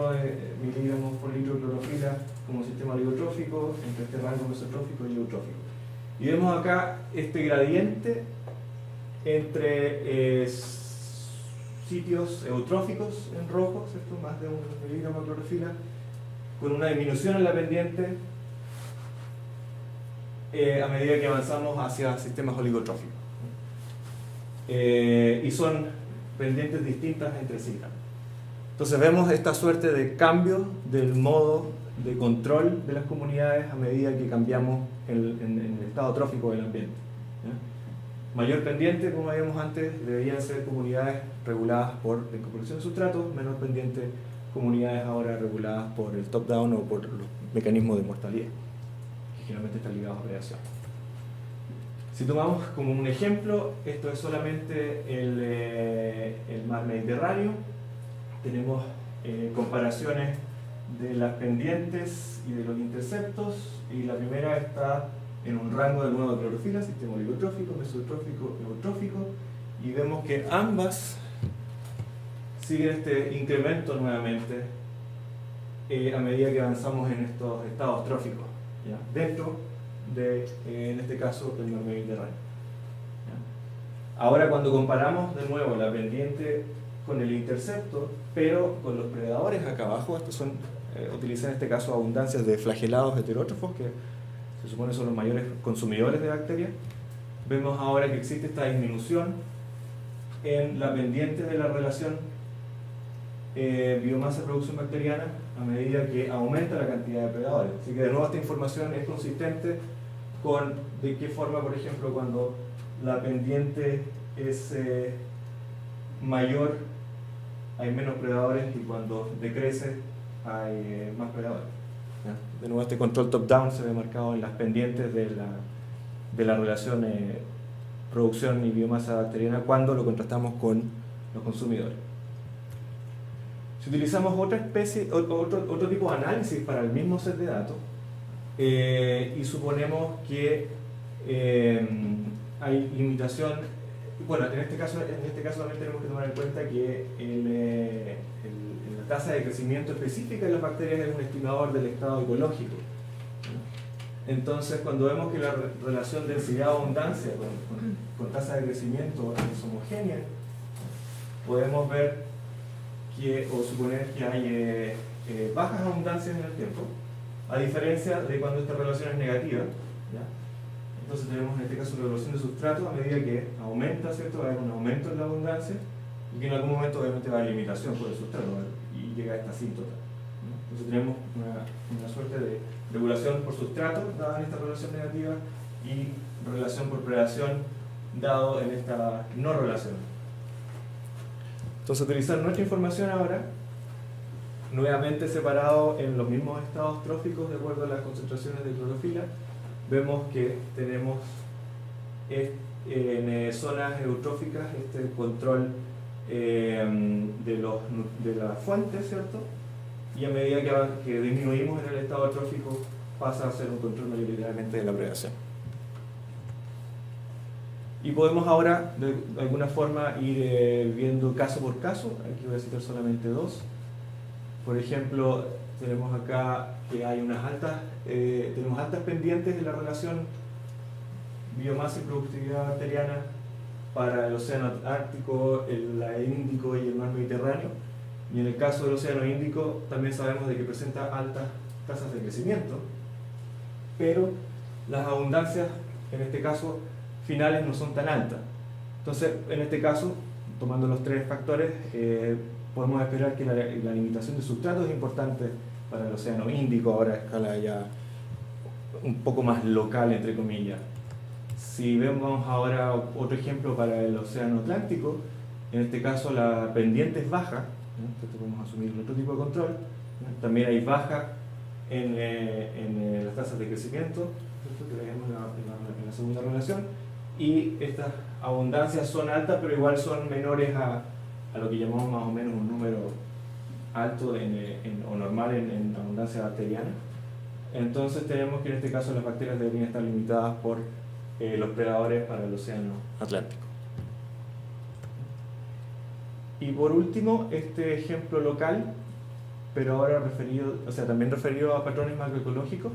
miligramos por litro de clorofila como sistema oligotrófico, entre este rango mesotrófico y eutrófico. Y vemos acá este gradiente entre sitios eutróficos en rojo, ¿cierto? Más de 1 miligramo de clorofila, con una disminución en la pendiente a medida que avanzamos hacia sistemas oligotróficos. Y son pendientes distintas entre sí. Entonces vemos esta suerte de cambio del modo de control de las comunidades a medida que cambiamos en el estado trófico del ambiente, ¿ya? Mayor pendiente, como veíamos antes, deberían ser comunidades reguladas por la incorporación de sustratos, menor pendiente, comunidades ahora reguladas por el top-down o por los mecanismos de mortalidad, que generalmente están ligados a predación. Si tomamos como un ejemplo, esto es solamente el mar Mediterráneo, tenemos comparaciones de las pendientes y de los interceptos, y la primera está en un rango del modo de clorofila, sistema oligotrófico, mesotrófico, eutrófico, y vemos que ambas siguen este incremento nuevamente a medida que avanzamos en estos estados tróficos, ¿ya? Dentro de, en este caso, del mar Mediterráneo, ¿ya? Ahora, cuando comparamos de nuevo la pendiente con el intercepto, pero con los predadores acá abajo, estos son utilicé en este caso abundancias de flagelados heterótrofos, que se supone son los mayores consumidores de bacterias. Vemos ahora que existe esta disminución en la pendiente de la relación biomasa-producción bacteriana a medida que aumenta la cantidad de predadores. Así que de nuevo esta información es consistente con de qué forma, por ejemplo, cuando la pendiente es mayor hay menos predadores y cuando decrece hay más predadores. ¿Ya? De nuevo este control top-down se ve marcado en las pendientes de la relación producción y biomasa bacteriana cuando lo contrastamos con los consumidores. Si utilizamos otra especie, otro tipo de análisis para el mismo set de datos y suponemos que hay limitación, bueno, en este caso también tenemos que tomar en cuenta que la tasa de crecimiento específica de las bacterias es un estimador del estado ecológico. Entonces, cuando vemos que la relación densidad-abundancia con tasa de crecimiento es homogénea, podemos ver o suponer que hay bajas abundancias en el tiempo, a diferencia de cuando esta relación es negativa. ¿Ya? Entonces tenemos en este caso una evolución de sustrato a medida que aumenta, ¿cierto? Va a haber un aumento en la abundancia y que en algún momento obviamente va a haber limitación por el sustrato y llega a esta asíntota. Entonces tenemos una suerte de regulación por sustrato dada en esta relación negativa y relación por predación dado en esta no relación. Entonces utilizar nuestra información ahora, nuevamente separado en los mismos estados tróficos de acuerdo a las concentraciones de clorofila, vemos que tenemos en zonas eutróficas este control de la fuente, ¿cierto? Y a medida que disminuimos en el estado trófico pasa a ser un control mayoritariamente de la predación. Y podemos ahora de alguna forma ir viendo caso por caso. Aquí voy a citar solamente dos. Por ejemplo, tenemos acá que hay tenemos altas pendientes de la relación biomasa y productividad bacteriana para el océano Ártico, el Índico y el mar Mediterráneo. Y en el caso del océano Índico también sabemos de que presenta altas tasas de crecimiento, pero las abundancias, en este caso, finales no son tan altas. Entonces, en este caso, tomando los tres factores, podemos esperar que la limitación de sustrato es importante para el océano Índico, ahora a escala ya un poco más local, entre comillas. Si vemos ahora otro ejemplo para el océano Atlántico, en este caso la pendiente es baja, entonces podemos asumir otro tipo de control. También hay baja en las tasas de crecimiento, que veíamos en la segunda relación, y estas abundancias son altas, pero igual son menores a lo que llamamos más o menos un número alto o normal en abundancia bacteriana. Entonces tenemos que en este caso las bacterias deberían estar limitadas por los predadores para el océano Atlántico. Y por último, este ejemplo local, pero ahora también referido a patrones macroecológicos,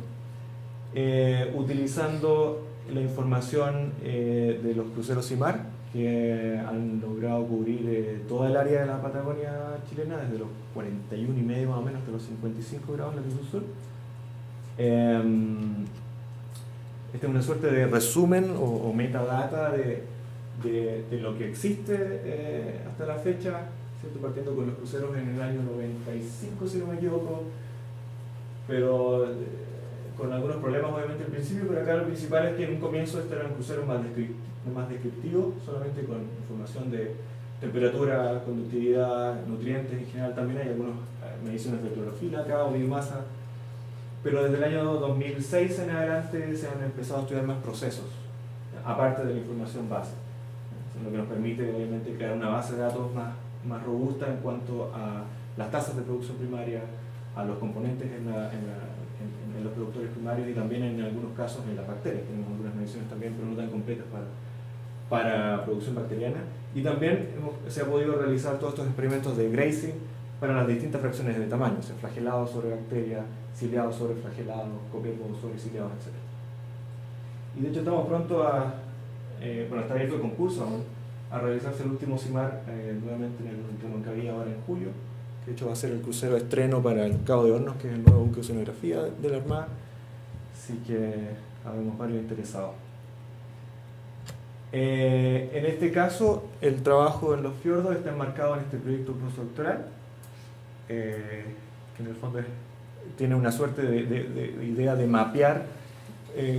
utilizando la información de los cruceros CIMAR, que han logrado cubrir toda el área de la Patagonia chilena, desde los 41,5 más o menos hasta los 55 grados de latitud sur. Esta es una suerte de resumen o metadata de lo que existe hasta la fecha, ¿cierto? Partiendo con los cruceros en el año 95, si no me equivoco, pero con algunos problemas obviamente al principio, pero acá lo principal es que en un comienzo este era un crucero más descriptivo, solamente con información de temperatura, conductividad, nutrientes en general. También hay algunas mediciones de clorofila acá o biomasa, pero desde el año 2006 en adelante se han empezado a estudiar más procesos, aparte de la información base, lo que nos permite obviamente crear una base de datos más robusta en cuanto a las tasas de producción primaria, a los componentes en los productores primarios y también en algunos casos en las bacterias. Tenemos algunas mediciones también, pero no tan completas para producción bacteriana. Y también se ha podido realizar todos estos experimentos de grazing para las distintas fracciones de tamaño, o sea, flagelados sobre bacterias, ciliados sobre flagelados, copépogos sobre ciliados, etc. Y de hecho estamos pronto está abierto el concurso aún, a realizarse el último CIMAR nuevamente en el Moncaví ahora en julio, De hecho va a ser el crucero de estreno para el Cabo de Hornos, que es el nuevo buque de oceanografía de la Armada. Así que habemos varios interesados. En este caso, el trabajo en los fiordos está enmarcado en este proyecto postdoctoral, que en el fondo tiene una suerte de idea de mapear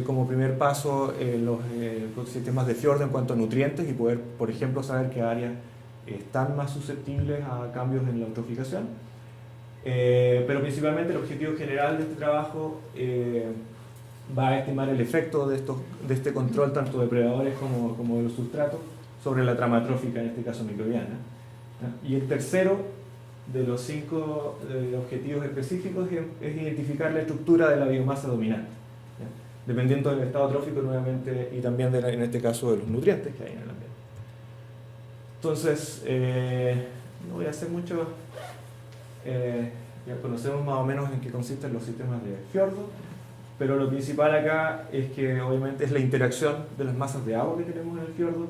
como primer paso los sistemas de fiordo en cuanto a nutrientes y poder, por ejemplo, saber qué áreas están más susceptibles a cambios en la eutroficación. Pero principalmente el objetivo general de este trabajo va a estimar el efecto de este control tanto de predadores como de los sustratos sobre la trama trófica, en este caso microbiana. Y el tercero de los 5 objetivos específicos es identificar la estructura de la biomasa dominante, ¿ya? Dependiendo del estado trófico nuevamente y también en este caso de los nutrientes que hay en el ambiente. Entonces, no voy a hacer mucho, ya conocemos más o menos en qué consisten los sistemas de fiordo, pero lo principal acá es que obviamente es la interacción de las masas de agua que tenemos en el fiordo,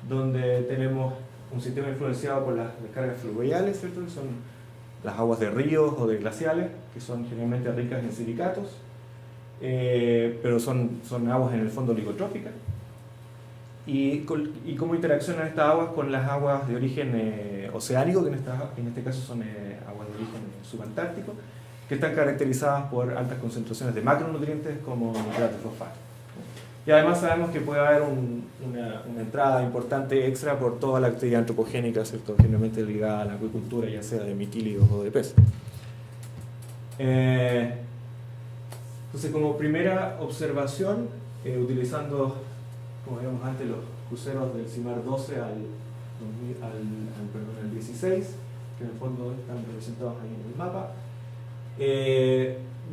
donde tenemos un sistema influenciado por las descargas fluviales, ¿cierto? Que son las aguas de ríos o de glaciales, que son generalmente ricas en silicatos, pero son aguas en el fondo oligotróficas. Y cómo interaccionan estas aguas con las aguas de origen oceánico, que en este caso son aguas de origen subantártico, que están caracterizadas por altas concentraciones de macronutrientes como nitrato y fosfato. Y además sabemos que puede haber una entrada importante extra por toda la actividad antropogénica, ¿cierto? Generalmente ligada a la acuicultura, ya sea de mitílidos o de peces. Entonces, como primera observación, utilizando, como vimos antes, los cruceros del CIMAR 12 al 16, que en el fondo están representados ahí en el mapa,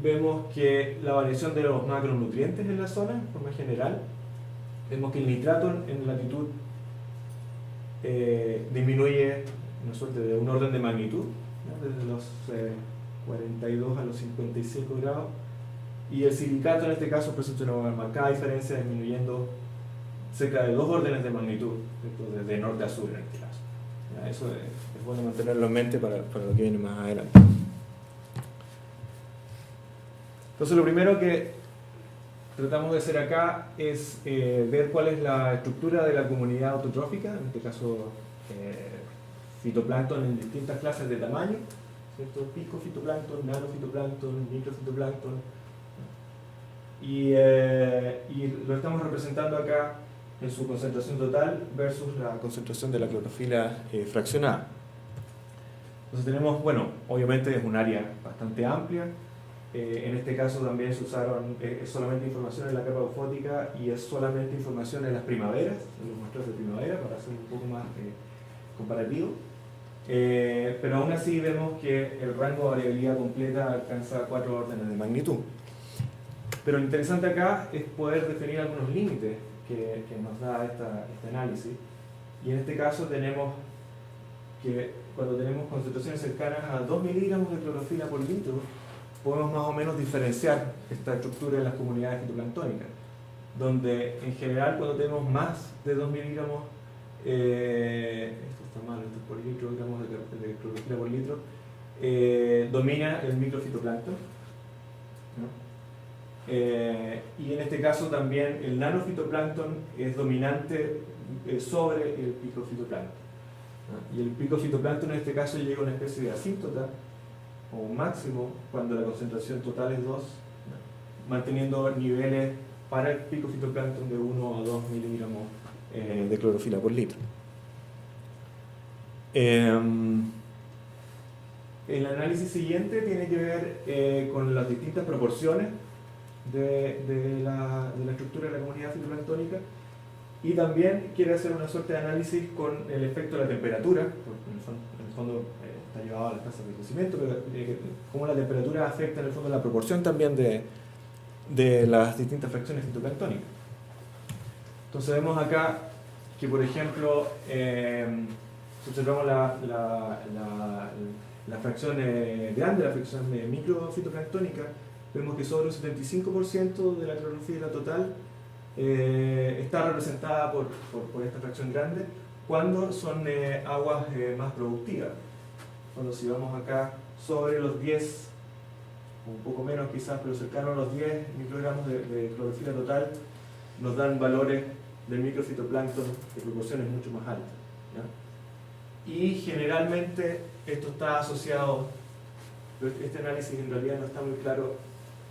vemos que la variación de los macronutrientes en la zona, en forma general, vemos que el nitrato en latitud disminuye una suerte de un orden de magnitud, ¿no? Desde los 42 a los 55 grados, y el silicato en este caso presenta una marcada diferencia, disminuyendo cerca de 2 órdenes de magnitud, desde norte a sur en este caso. ¿Ya? Eso es bueno mantenerlo en mente para lo que viene más adelante. Entonces, lo primero que tratamos de hacer acá es ver cuál es la estructura de la comunidad autotrófica, en este caso fitoplancton en distintas clases de tamaño, ¿cierto? Picofitoplancton, nanofitoplancton, microfitoplancton, y lo estamos representando acá en su concentración total versus la concentración de la clorofila fraccionada. Entonces tenemos, bueno, obviamente es un área bastante amplia. En este caso también se usaron solamente información en la capa eufótica y es solamente información en las primaveras, en los muestreos de primavera, para hacer un poco más comparativo. Pero aún así vemos que el rango de variabilidad completa alcanza 4 órdenes de magnitud. Pero lo interesante acá es poder definir algunos límites que nos da este análisis. Y en este caso tenemos que cuando tenemos concentraciones cercanas a 2 miligramos de clorofila por litro, podemos más o menos diferenciar esta estructura de las comunidades fitoplanctónicas, donde en general cuando tenemos más de 2 miligramos, esto está mal, esto es por litro, gramos de clorofila por litro, domina el microfitoplancton, ¿no? Y en este caso también el nanofitoplancton es dominante sobre el picofitoplancton, ¿no? Y el picofitoplancton en este caso llega a una especie de asíntota o un máximo cuando la concentración total es 2, ¿no? Manteniendo niveles para el picofitoplancton de 1 a 2 miligramos de clorofila por litro. El análisis siguiente tiene que ver con las distintas proporciones de la estructura de la comunidad fitoplanctónica, y también quiere hacer una suerte de análisis con el efecto de la temperatura, porque en el fondo está llevado a las tasas de crecimiento, pero cómo la temperatura afecta en el fondo la proporción también de las distintas fracciones fitoplanctónicas. Entonces vemos acá que, por ejemplo, si observamos la fracción grande, la fracción microfitoplanctónica, vemos que sobre un 75% de la clorofila total está representada por esta fracción grande cuando son aguas más productivas. Cuando si vamos acá sobre los 10, un poco menos quizás, pero cercano a los 10 microgramos de clorofila total, nos dan valores del microfitoplancton de proporciones mucho más altas, ¿ya? Y generalmente esto está asociado, este análisis en realidad no está muy claro,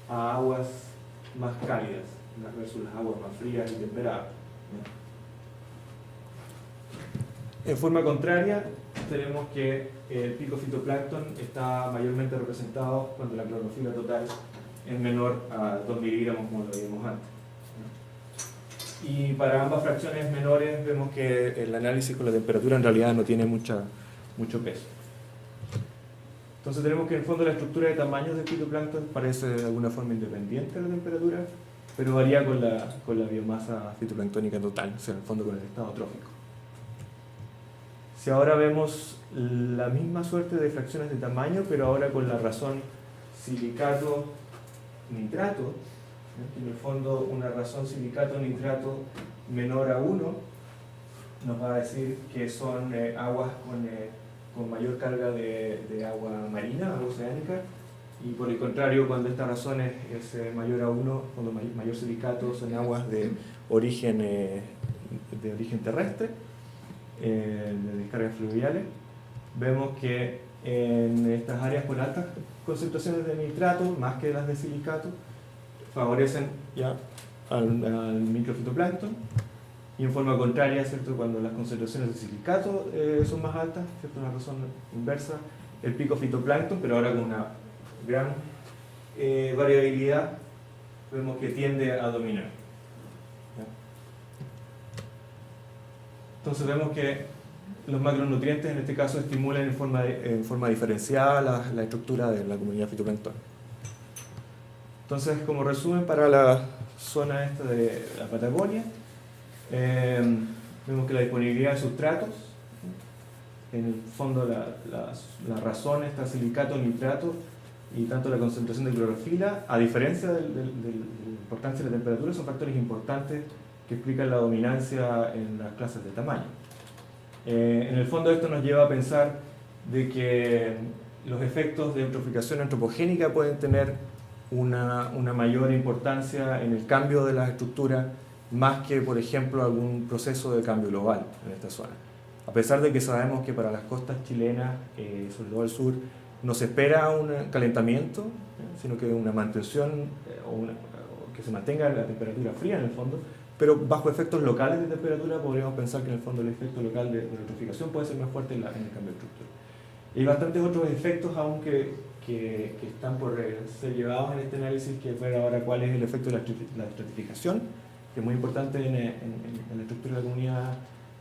a aguas más cálidas versus las aguas más frías y temperadas, ¿ya? En forma contraria, tenemos que el pico fitoplancton está mayormente representado cuando la clorofila total es menor a 2 miligramos, como lo vimos antes. Y para ambas fracciones menores vemos que el análisis con la temperatura en realidad no tiene mucho peso. Entonces tenemos que en el fondo la estructura de tamaños del fitoplancton parece de alguna forma independiente de la temperatura, pero varía con la biomasa fitoplanctónica total, o sea, en el fondo con el estado trófico. Si ahora vemos la misma suerte de fracciones de tamaño, pero ahora con la razón silicato-nitrato, en el fondo una razón silicato-nitrato menor a 1 nos va a decir que son aguas con mayor carga de agua marina, agua oceánica, y por el contrario, cuando esta razón es mayor a 1, cuando mayor silicato son aguas de origen terrestre, de descargas fluviales. Vemos que en estas áreas con altas concentraciones de nitrato, más que las de silicato, favorecen ya al microfitoplancton, y en forma contraria, ¿cierto? Cuando las concentraciones de silicato son más altas, ¿cierto? Una razón inversa, el pico fitoplancton, pero ahora con una gran variabilidad, vemos que tiende a dominar. ¿Ya? Entonces vemos que los macronutrientes en este caso estimulan en forma diferenciada la estructura de la comunidad fitoplanctónica. Entonces, como resumen para la zona esta de la Patagonia, vemos que la disponibilidad de sustratos, en el fondo la razón está silicato-nitrato, y tanto la concentración de clorofila, a diferencia de la importancia de la temperatura, son factores importantes que explican la dominancia en las clases de tamaño. En el fondo esto nos lleva a pensar de que los efectos de eutroficación antropogénica pueden tener una mayor importancia en el cambio de las estructuras, más que, por ejemplo, algún proceso de cambio global en esta zona. A pesar de que sabemos que para las costas chilenas, sobre todo al sur, no se espera un calentamiento, sino que una mantención, o que se mantenga la temperatura fría en el fondo, pero bajo efectos locales de temperatura podríamos pensar que en el fondo el efecto local de eutroficación puede ser más fuerte en el cambio de estructura. Y hay bastantes otros efectos aún que están por ser llevados en este análisis, que es ver ahora cuál es el efecto de la estratificación, que es muy importante en la estructura de la comunidad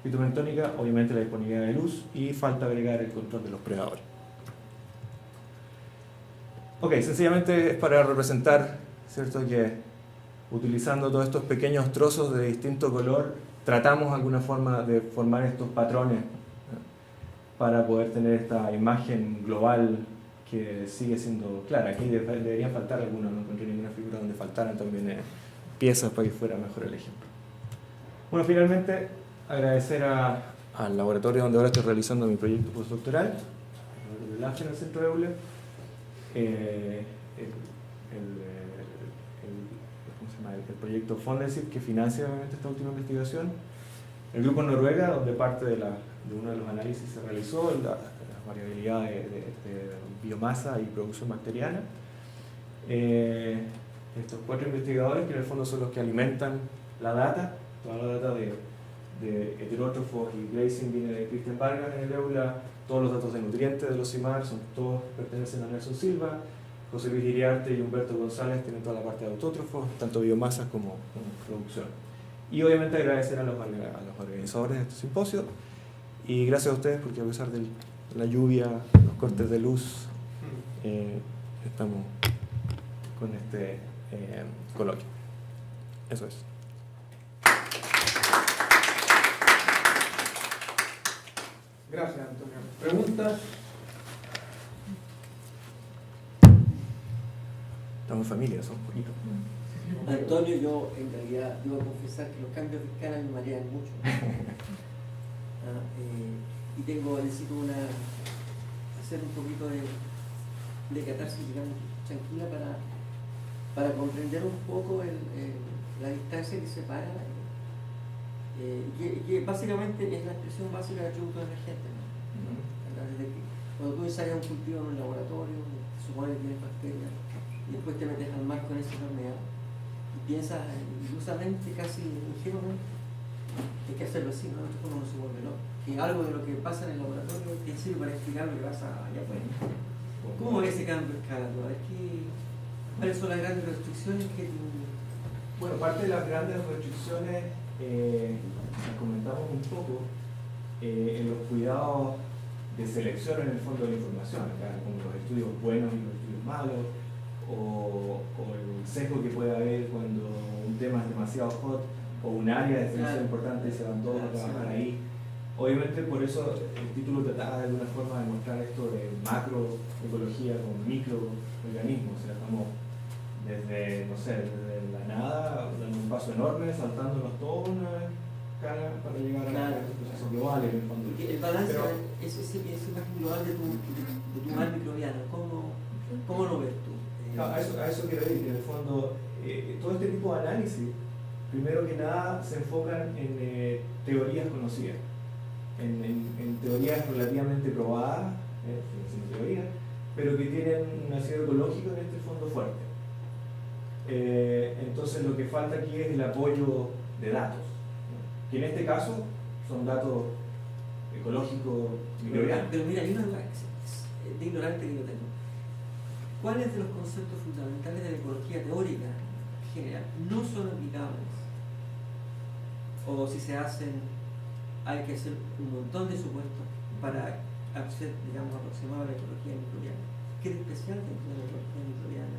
fitoplanctónica, obviamente la disponibilidad de luz, y falta agregar el control de los predadores. Ok, sencillamente es para representar, ¿cierto?, que utilizando todos estos pequeños trozos de distinto color, tratamos de alguna forma de formar estos patrones, ¿no?, para poder tener esta imagen global que sigue siendo clara. Aquí deberían faltar algunos, no encontré ninguna figura donde faltaran también piezas para que fuera mejor el ejemplo. Bueno, finalmente agradecer al laboratorio donde ahora estoy realizando mi proyecto postdoctoral, el LAFE en el centro de EULE, el proyecto Fondenship, que financia obviamente esta última investigación, el grupo en Noruega, donde parte de uno de los análisis se realizó, la variabilidad de biomasa y producción bacteriana. Estos 4 investigadores, que en el fondo son los que alimentan la data, toda la data de heterótrofos y grazing viene de Cristian Vargas en el EULA, todos los datos de nutrientes de los CIMAR todos pertenecen a Nelson Silva, José Luis Iriarte y Humberto González tienen toda la parte de autótrofos, tanto biomasas como producción. Y obviamente agradecer a los organizadores de este simposio, y gracias a ustedes porque a pesar de la lluvia, los cortes de luz, estamos con este coloquio. Eso es. Gracias, Antonio. ¿Preguntas? Estamos en familia, somos poquitos. Antonio, yo en realidad debo confesar que los cambios de escala me marean mucho. Y necesito hacer un poquito de catarsis, digamos, tranquila para comprender un poco la distancia que separa, que básicamente es la expresión básica de atributos emergentes, ¿no? Desde que cuando tú ensayas un cultivo en un laboratorio, se supone que tienes bacterias, y después te metes al mar con esa enfermedad, y piensas ilusamente, casi ingenuamente, hay que hacerlo así, ¿no? Entonces uno no se vuelve loco. Que algo de lo que pasa en el laboratorio te sirve para explicar lo que pasa allá afuera. ¿Cómo ves ese cambio de escala? ¿Cuáles son las grandes restricciones que tú... Bueno, parte de las grandes restricciones las comentamos un poco en los cuidados de selección en el fondo de la información, acá, como los estudios buenos y los estudios malos, o el sesgo que puede haber cuando un tema es demasiado hot o un área de selección importante y se van todos a trabajar ahí. Obviamente por eso el título trataba de alguna forma de mostrar esto de macroecología con microorganismos, o sea, estamos desde, no sé, desde la nada, dando un paso enorme, saltándonos toda una cara para llegar a los procesos globales en el fondo. El balance es ese imagen global de tu mar microbiano, ¿cómo lo ves tú? A eso quiero ir, en el fondo, todo este tipo de análisis, primero que nada, se enfocan en teorías conocidas, en teorías relativamente probadas, sin teoría, pero que tienen un ácido ecológico en este fondo fuerte. Entonces lo que falta aquí es el apoyo de datos, ¿no? Que en este caso son datos ecológicos microbianos. Pero mira, hay una duda de ignorante que yo tengo. ¿Cuáles de los conceptos fundamentales de la ecología teórica general no son aplicables? O si se hacen, hay que hacer un montón de supuestos para hacer, digamos, aproximar a la ecología microbiana. ¿Qué es especial dentro de la ecología microbiana?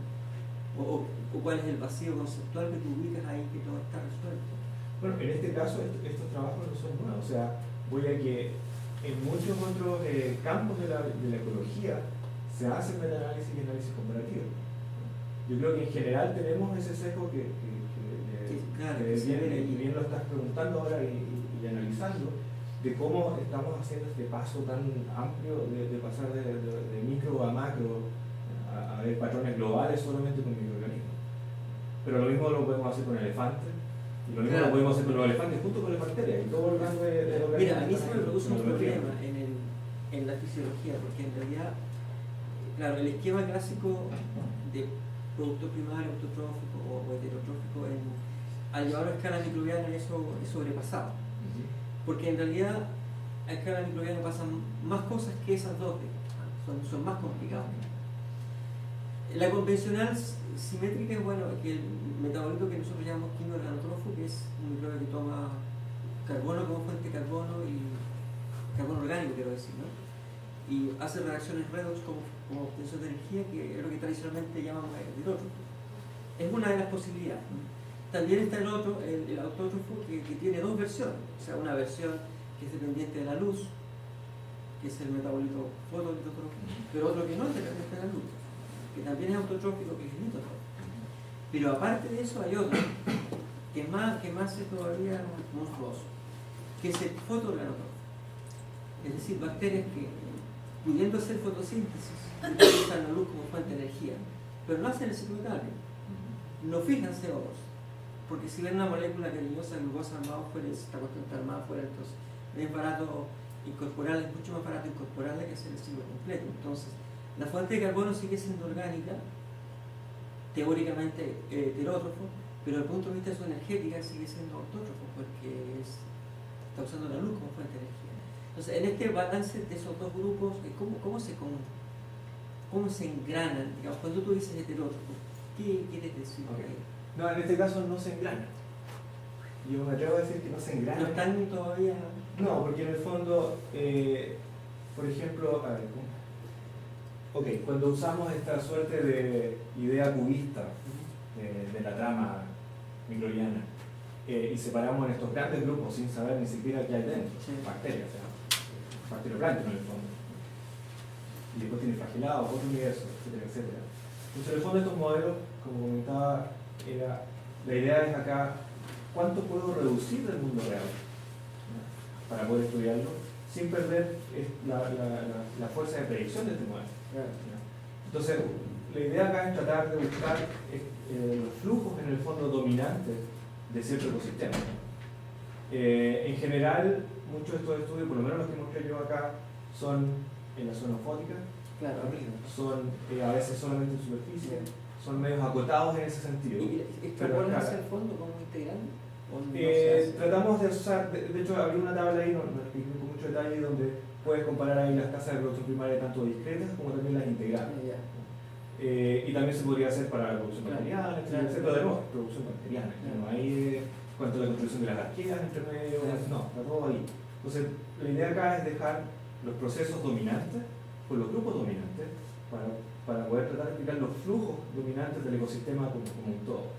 ¿O cuál es el vacío conceptual que tú ubicas ahí que todo está resuelto? Bueno, en este caso estos trabajos no son nuevos, o sea, voy a que en muchos otros campos de la ecología se hacen metaanálisis y análisis comparativo. Yo creo que en general tenemos ese sesgo que bien lo estás preguntando ahora y analizando, de cómo estamos haciendo este paso tan amplio de pasar de micro a macro, a ver patrones globales solamente con microorganismos. Pero lo mismo lo podemos hacer con elefantes, y lo mismo lo podemos hacer con los elefantes junto con las bacterias y todo el rango de organismos. Mira, a mí se me produce un problema en la fisiología, porque en realidad, claro, el esquema clásico de producto primario, autotrófico o heterotrófico, al llevarlo a escala microbiana eso es sobrepasado. Porque en realidad a escala microbiana pasan más cosas que esas dos, son más complicadas. La convencional simétrica es bueno, que el metabolito que nosotros llamamos quimio-organotrófico, que es un microbio que toma carbono como fuente de carbono y carbono orgánico, quiero decir, ¿no? Y hace reacciones redox como obtención de energía, que es lo que tradicionalmente llamamos heterótrofo. Es una de las posibilidades. También está el otro, el autótrofo, que tiene dos versiones. O sea, una versión que es dependiente de la luz, que es el metabolito fotolitotrófico, pero otro que no es dependiente de la luz, que también es autotrófico, que es litotrófico. Pero aparte de eso hay otro, que más es todavía monstruoso, que es el fotoorganotrófico. Es decir, bacterias que, pudiendo hacer fotosíntesis, utilizan la luz como fuente de energía, pero no hacen el ciclo de Calvin, no fijan CO2. Porque si ven una molécula cariñosa, glucosa armada fuera, esta cuestión está armada fuera, entonces es barato incorporarla, es mucho más barato incorporarla que hacer el ciclo completo. Entonces, la fuente de carbono sigue siendo orgánica, teóricamente heterótrofo, pero desde el punto de vista de su energética sigue siendo autótrofo, porque está usando la luz como fuente de energía. Entonces, en este balance de esos dos grupos, ¿cómo se engranan? Digamos, cuando tú dices heterótrofo, ¿qué quieres decir? Okay. No, en este caso no se engrana. Yo me atrevo a decir que no se engrana. ¿No están todavía...? No, porque en el fondo, por ejemplo, a ver, cuando usamos esta suerte de idea cubista de la trama microbiana y separamos en estos grandes grupos sin saber ni siquiera qué hay dentro, bacterias, o sea, bacterioplancton en el fondo. Y después tiene flagellados, otro universo, etcétera, etcétera. Entonces, en el fondo, estos modelos, como comentaba, la idea es acá, ¿cuánto puedo reducir del mundo real para poder estudiarlo sin perder la fuerza de predicción de este modelo. Entonces, la idea acá es tratar de buscar los flujos en el fondo dominantes de cierto ecosistema. En general, muchos de estos estudios, por lo menos los que mostré yo acá, son en la zona fótica, Claro, arriba. son a veces solamente en superficie, son medios acotados en ese sentido. ¿Y extrapolas hacia el fondo como integral? ¿O no se hace? Tratamos de usar, de hecho había una tabla ahí, no expliqué con mucho detalle, donde puedes comparar ahí las tasas de producción primaria tanto discretas como también las integrales. Ya. Y también se podría hacer para la producción Claro, bacteriana, claro. pero de nuevo, producción bacteriana, Claro. no hay cuanto a la construcción de las arqueas entre medio, Claro. no, está todo ahí. Entonces, la idea acá es dejar los procesos dominantes con los grupos dominantes para poder tratar de explicar los flujos dominantes del ecosistema como un todo.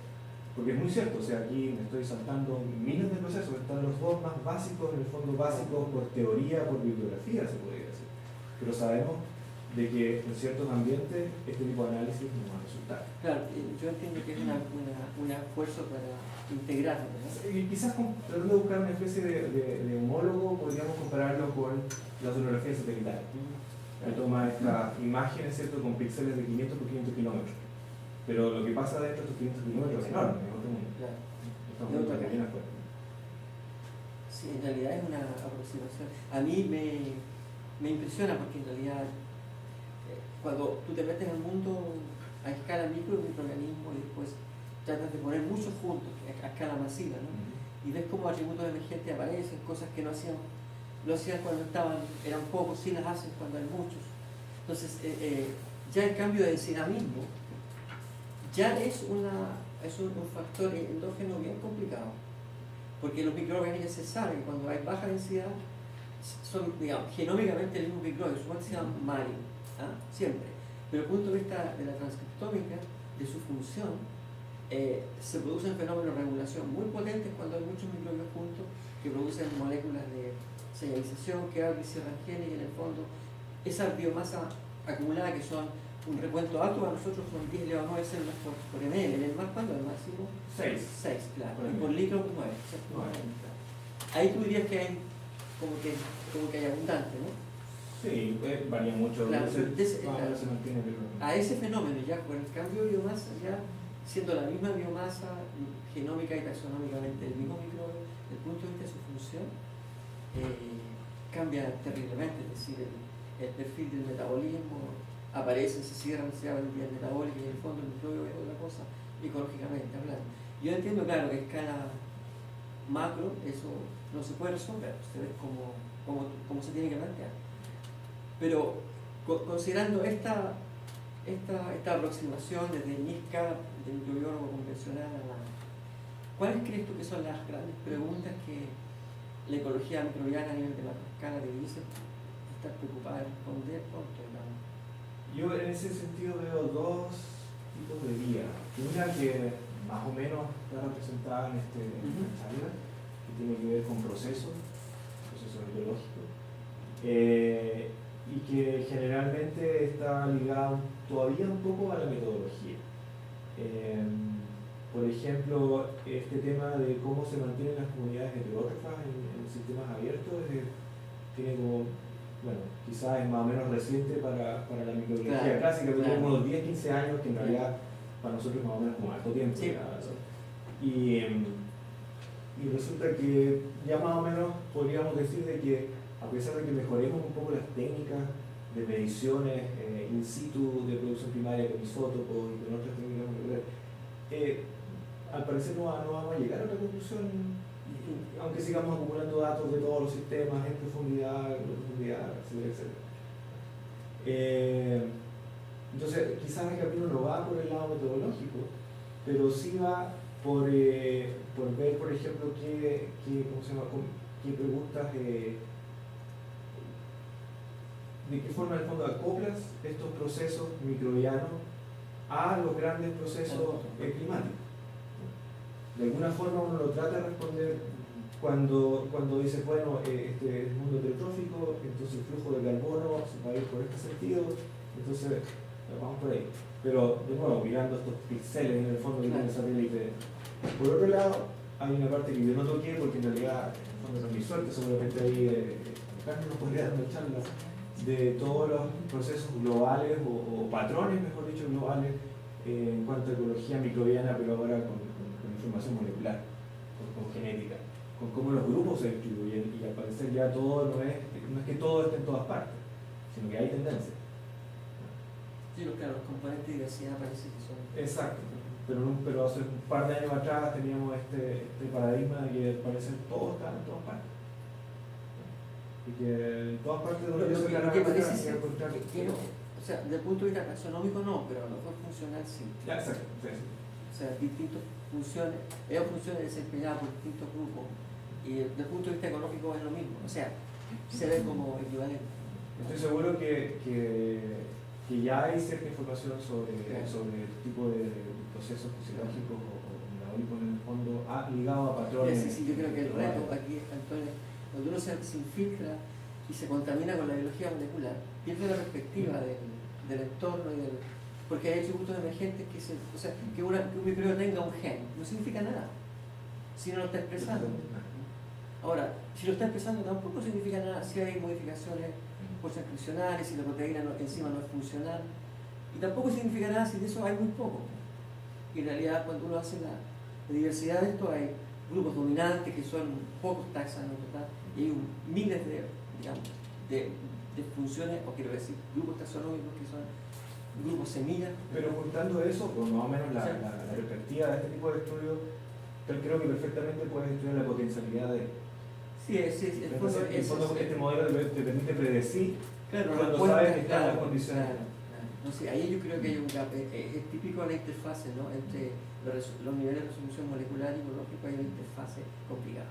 Porque es muy cierto, o sea, aquí me estoy saltando miles de procesos, están los dos más básicos, en el fondo básicos por teoría, por bibliografía, se podría decir. Pero sabemos de que en ciertos ambientes este tipo de análisis no va a resultar. Claro, yo entiendo que es un esfuerzo para integrarlo, ¿no? Y quizás tratando de buscar una especie de homólogo, podríamos compararlo con la sonografía satelital. Que toma estas imágenes, ¿cierto?, con píxeles de 500 por 500 kilómetros. Pero lo que pasa dentro de estos 500 kilómetros es enorme, es otro mundo. Claro. Estamos De otra bien afuera. Sí, en realidad es una aproximación. A mí me impresiona porque en realidad cuando tú te metes al mundo a escala microorganismos y después tratas de poner muchos juntos a escala masiva, ¿no? Y ves cómo atributos emergentes aparecen, cosas que no hacían cuando eran pocos, sí las hacen cuando hay muchos. Entonces, ya el cambio de densidad mismo ya es un factor endógeno bien complicado, porque los microorganismos se saben que cuando hay baja densidad son, digamos, genómicamente el mismo microorganismo, su se llama Mari, siempre, pero desde el punto de vista de la transcriptómica, de su función, se producen fenómenos de regulación muy potentes cuando hay muchos microbios juntos que producen moléculas de señalización que abren y cierran genes, y en el fondo esa biomasa acumulada, que son un recuento alto para nosotros, son 10 elevado a 9 células por ml, en el mar cuando al máximo 6, claro, y por litro 9, ¿cierto? Ahí tú dirías que hay como que hay abundante, ¿no? Sí, varía mucho, Claro, se mantiene, pero a ese fenómeno ya con el cambio de biomasa, ya siendo la misma biomasa genómica y taxonómicamente el mismo microbio, desde el punto de vista de su función, cambia terriblemente, es decir, el perfil del metabolismo, aparecen, se cierran, se abren vías metabólicas, y en el fondo el microbio es otra cosa, ecológicamente hablando. Yo entiendo, claro, que a escala macro eso no se puede resolver, se ve cómo se tiene que plantear. Pero considerando esta aproximación desde mi escala de microbiólogo convencional ¿cuáles crees tú que son las grandes preguntas que la ecología microbiana a nivel de macro escala debiese estar preocupada de responder pronto? yo en ese sentido veo dos tipos de vía. Una que más o menos está representada en esta charla, que tiene que ver con procesos biológicos, y que generalmente está ligado todavía un poco a la metodología. Por ejemplo, este tema de cómo se mantienen las comunidades heterótrofas en sistemas abiertos tiene como, bueno, quizás es más o menos reciente para la microbiología clásica, que tiene unos 10, 15 años, que en realidad para nosotros es más o menos como alto tiempo. Sí. Y resulta que ya más o menos podríamos decir de que a pesar de que mejoremos un poco las técnicas de mediciones in situ de producción primaria con isótopos y con otras técnicas moleculares, al parecer no vamos a llegar a otra conclusión, aunque sigamos acumulando datos de todos los sistemas en profundidad, etcétera. Entonces, quizás el camino no va por el lado metodológico, pero sí va por ver, por ejemplo, qué preguntas, de qué forma en el fondo acoplas estos procesos microbianos a los grandes procesos climáticos. De alguna forma uno lo trata de responder cuando dices, bueno, este es un mundo heterotrófico, entonces el flujo de carbono se va a ir por este sentido, entonces vamos por ahí. Pero, de nuevo, mirando estos píxeles en el fondo que tiene el satélite. Por otro lado, hay una parte que yo no toqué porque en realidad, en el fondo, no es mi suerte, seguramente ahí Carlos nos podría dar una charla de todos los procesos globales o patrones, mejor dicho, globales en cuanto a ecología microbiana, pero ahora con información molecular, con genética, con cómo los grupos se distribuyen y al parecer ya todo no es que todo esté en todas partes, sino que hay tendencias. Sí, claro, los componentes de diversidad parece que son... Exacto, pero hace un par de años atrás teníamos este paradigma de que al parecer todo está en todas partes. Y que en todas partes donde yo Lo que parece ser que no, o sea, desde el punto de vista taxonómico no, pero a lo mejor funcional sí. Ya, exacto, sí. O sea, distintas funciones, esas funciones desempeñadas por distintos grupos, y desde el punto de vista ecológico es lo mismo, o sea, se ve como equivalente. Estoy seguro que ya hay cierta información sobre el tipo de procesos fisiológicos o metabólicos en el fondo ligado a patrones. Sí, yo creo que el reto aquí, Antonio, cuando uno se infiltra y se contamina con la biología molecular, pierde la perspectiva del entorno y del... Porque hay tributos emergentes que un microbio tenga un gen, no significa nada, si no lo está expresando. Ahora, si lo está expresando tampoco significa nada si hay modificaciones transcripcionales, si la proteína encima no es funcional, y tampoco significa nada si de eso hay muy poco. Y en realidad cuando uno hace la diversidad de esto hay grupos dominantes que son pocos taxas en total, y hay miles de funciones, o quiero decir, grupos taxonómicos que son grupos semillas. Pero juntando eso, pues más o menos la perspectiva de este tipo de estudios, yo creo que perfectamente puedes estudiar la potencialidad de... Sí, el fondo este modelo te permite predecir cuando cuando sabes que están las condiciones. No sé, ahí yo creo que hay un gap, es típico de la interfase, ¿no? Entre los niveles de resolución molecular y biológico hay una interfase complicada.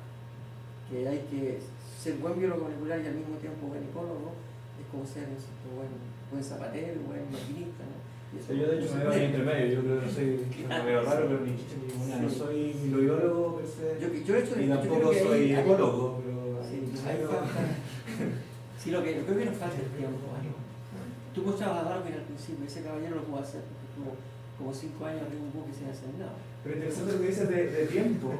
Que hay que ser buen biólogo molecular y al mismo tiempo buen ecólogo, es como ser buen zapatero, buen maquinista, ¿no? Yo de hecho me veo ahí entre medio, yo creo que no soy medio raro, pero ni chicha ni ninguna, no soy microbiólogo per se, yo he hecho, y tampoco soy ecólogo, pero ahí falta, sí, lo que creo que nos falta es tiempo. Tú mostrabas a Darwin al principio, ese caballero lo pudo hacer porque tuvo como 5 años arriba un buque sin hacer nada. Pero interesante lo que dices de tiempo,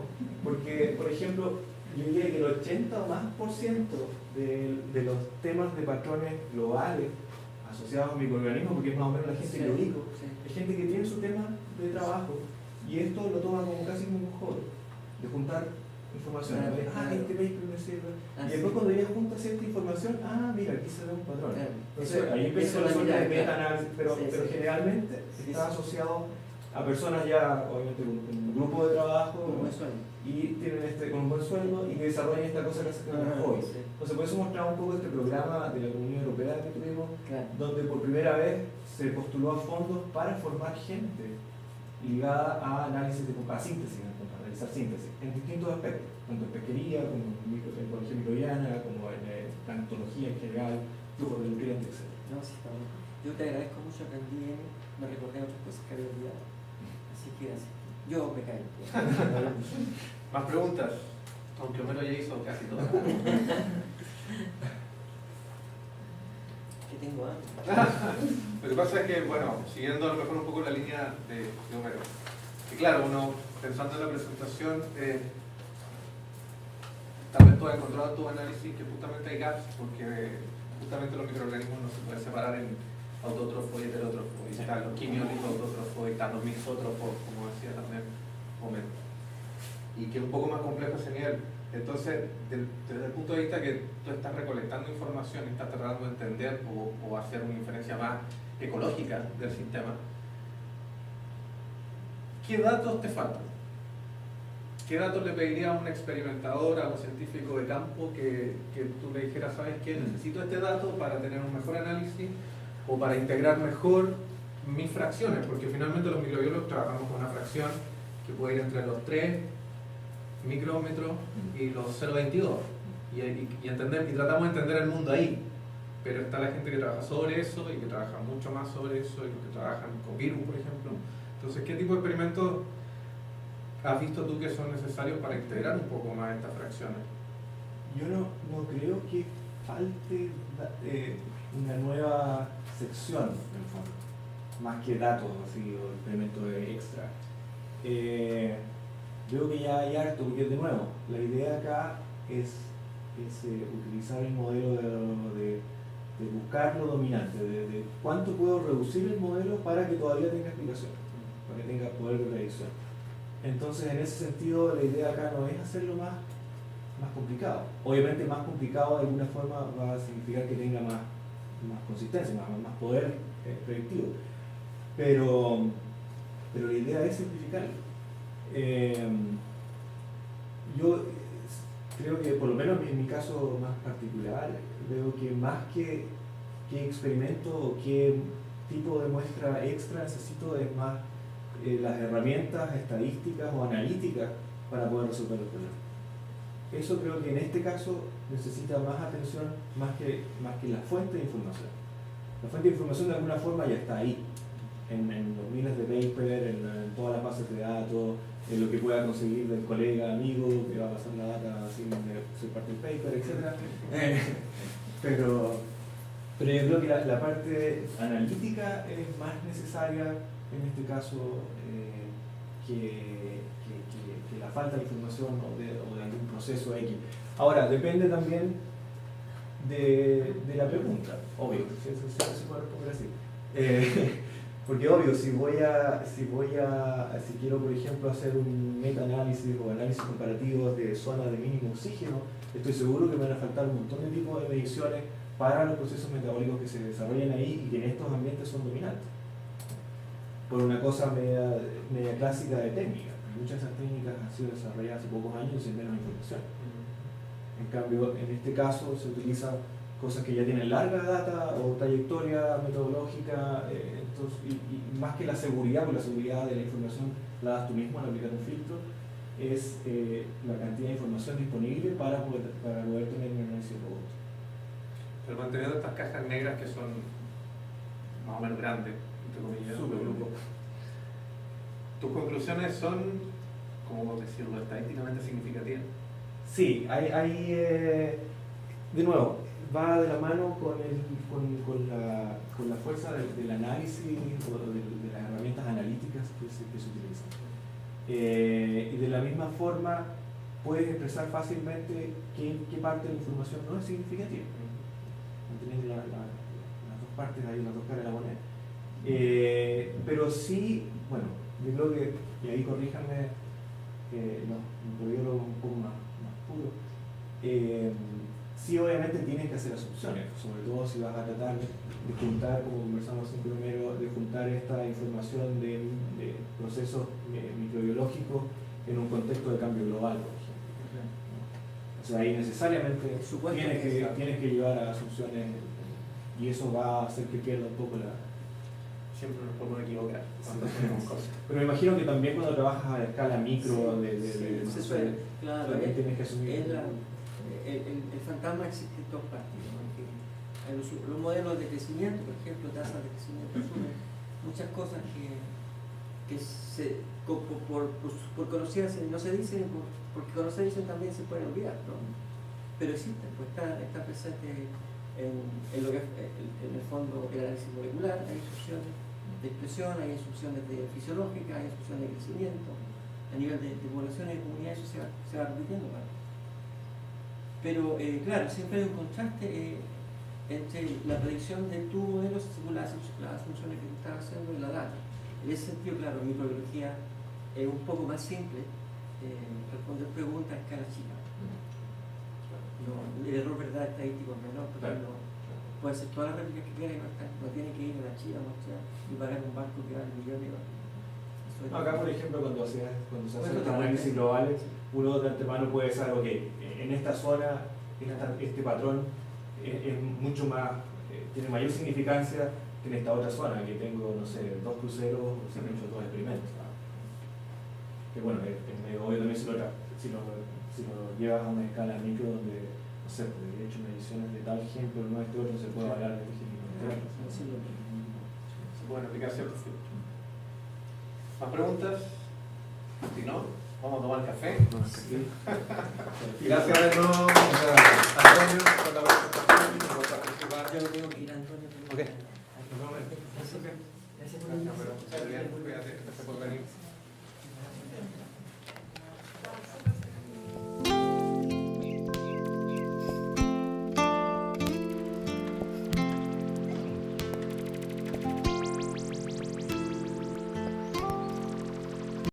porque, por ejemplo, yo diría que el 80 o más por ciento de los temas de patrones globales asociados a microorganismos, porque es más o menos la gente que lo digo, es gente que tiene su tema de trabajo y esto lo toma como casi como un hobby, de juntar información. Este paper me sirve. Y después cuando ya juntas cierta información, mira, aquí se ve un patrón. Entonces ahí empieza la zona de meta-análisis, pero generalmente está asociado a personas ya, obviamente, con un grupo de trabajo y tienen con un buen sueldo y que desarrollan esta cosa que se llama hobby. Entonces, por eso mostraba un poco este programa de la Comunidad Europea que tuvimos, donde por primera vez se postuló a fondos para formar gente ligada a análisis a síntesis, a realizar síntesis en distintos aspectos, tanto en pesquería, como en ecología microbiana, como en plantología en general, flujo de nutrientes, etc. No, sí, está bien. Yo te agradezco mucho, aprendí, me recordé otras cosas que había olvidado. Así que así. Yo me caigo. Más preguntas, aunque Homero ya hizo casi todo. ¿Qué tengo antes? Lo que pasa es que, bueno, siguiendo a lo mejor un poco la línea de Homero, que claro, uno pensando en la presentación, tal vez tú has encontrado en tu análisis que justamente hay gaps, porque justamente los microorganismos no se pueden separar en autótrofos y heterótrofos, y están los quimióticos autótrofos y están los mixótrofos, como decía también Homero, y que es un poco más complejo ese nivel. Entonces, desde el punto de vista que tú estás recolectando información y estás tratando de entender o hacer una inferencia más ecológica del sistema, ¿qué datos te faltan? ¿Qué datos le pedirías a un experimentador, a un científico de campo que tú le dijeras, ¿sabes qué? Necesito este dato para tener un mejor análisis o para integrar mejor mis fracciones? Porque finalmente los microbiólogos trabajamos con una fracción que puede ir entre los 3 micrómetros y los 0,22 y tratamos de entender el mundo ahí, pero está la gente que trabaja sobre eso y que trabaja mucho más sobre eso y los que trabajan con virus, por ejemplo. Entonces, ¿qué tipo de experimentos has visto tú que son necesarios para integrar un poco más estas fracciones? Yo no creo que falte una nueva sección, en el fondo, más que datos así o experimentos extra. Veo que ya hay harto, porque de nuevo, la idea acá es utilizar el modelo de buscar lo dominante, de cuánto puedo reducir el modelo para que todavía tenga explicación, para que tenga poder de predicción. Entonces, en ese sentido, la idea acá no es hacerlo más complicado. Obviamente, más complicado de alguna forma va a significar que tenga más consistencia, más poder predictivo. Pero la idea es simplificarlo. Yo creo que, por lo menos en mi caso más particular, veo que más que experimento o qué tipo de muestra extra necesito es más las herramientas estadísticas o analíticas para poder resolver el problema. Eso creo que en este caso necesita más atención más que la fuente de información. La fuente de información de alguna forma ya está ahí, en los miles de papers, en todas las bases de datos, en lo que pueda conseguir del colega, amigo, que va a pasar la data sin ser parte del paper, etc. Pero yo creo que la parte analítica es más necesaria en este caso que la falta de información o de algún proceso X. Ahora, depende también de la pregunta, obvio, si se puede responder así. Porque obvio, si quiero por ejemplo hacer un meta-análisis o análisis comparativo de zonas de mínimo oxígeno, estoy seguro que me van a faltar un montón de tipos de mediciones para los procesos metabólicos que se desarrollan ahí y que en estos ambientes son dominantes. Por una cosa media clásica de técnica. Muchas de esas técnicas han sido desarrolladas hace pocos años sin menos información. En cambio, en este caso se utilizan cosas que ya tienen larga data o trayectoria metodológica, entonces, y más que la seguridad, porque la seguridad de la información la das tú mismo al aplicar un filtro, es la cantidad de información disponible para poder tener un análisis robusto. Pero manteniendo estas cajas negras que son más o menos grandes, entre comillas, Supergrupo. ¿Tus conclusiones son, como decirlo, estadísticamente significativas? Sí, de nuevo, va de la mano con la fuerza del análisis o de las herramientas analíticas que se utilizan. Y de la misma forma puedes expresar fácilmente qué parte de la información no es significativa. Manteniendo las dos partes ahí, las dos caras de la moneda. Pero sí, bueno, yo creo que, y ahí corríjanme, lo digo un poco más puro, sí obviamente tienes que hacer asunciones, sobre todo si vas a tratar de juntar, como conversamos primero, de juntar esta información de procesos microbiológicos en un contexto de cambio global, por ejemplo. O sea, ahí necesariamente tienes que llevar a asunciones y eso va a hacer que pierda un poco la... Siempre nos podemos equivocar cuando hacemos cosas. Pero me imagino que también cuando trabajas a escala micro, claro, también tienes que asumir... El fantasma existe en todas partes, ¿no? Los modelos de crecimiento, por ejemplo, tasas de crecimiento, asumen muchas cosas que por conocidas no se dicen, porque cuando se dicen también se pueden olvidar, ¿no? Pero existen, pues está presente en lo que en el fondo el análisis molecular, hay instrucciones de expresión, hay instrucciones fisiológicas, hay instrucciones de crecimiento, a nivel de poblaciones y de comunidades eso se va repitiendo, ¿vale? Pero claro, siempre hay un contraste entre la predicción de tu modelo según las asunciones que tú estás haciendo y la data. En ese sentido, claro, microbiología es un poco más simple, responder preguntas a escala chica. No, el error verdad estadístico es menor, porque puede hacer todas las réplicas que quiera y no tiene que ir a la China y pagar un banco que vale millones de dólares. Acá, por ejemplo, cuando se hacen los análisis globales, uno de antemano puede saber, ok, en esta zona este patrón es mucho más, tiene mayor significancia que en esta otra zona, que tengo, no sé, 2 cruceros, se han hecho 2 experimentos. Que bueno, es medio obvio también si lo llevas a una escala micro donde, no sé, de hecho mediciones de tal gen, pero no este otro se puede hablar de gen. Se pueden aplicar ciertos filtros. ¿Más preguntas? Si no, vamos a tomar café. Gracias de nuevo, Antonio, por la presentación y por participar. Yo tengo que ir, Antonio. Ok. Gracias. Gracias, pero muchas gracias. Cuídate. Gracias por venir.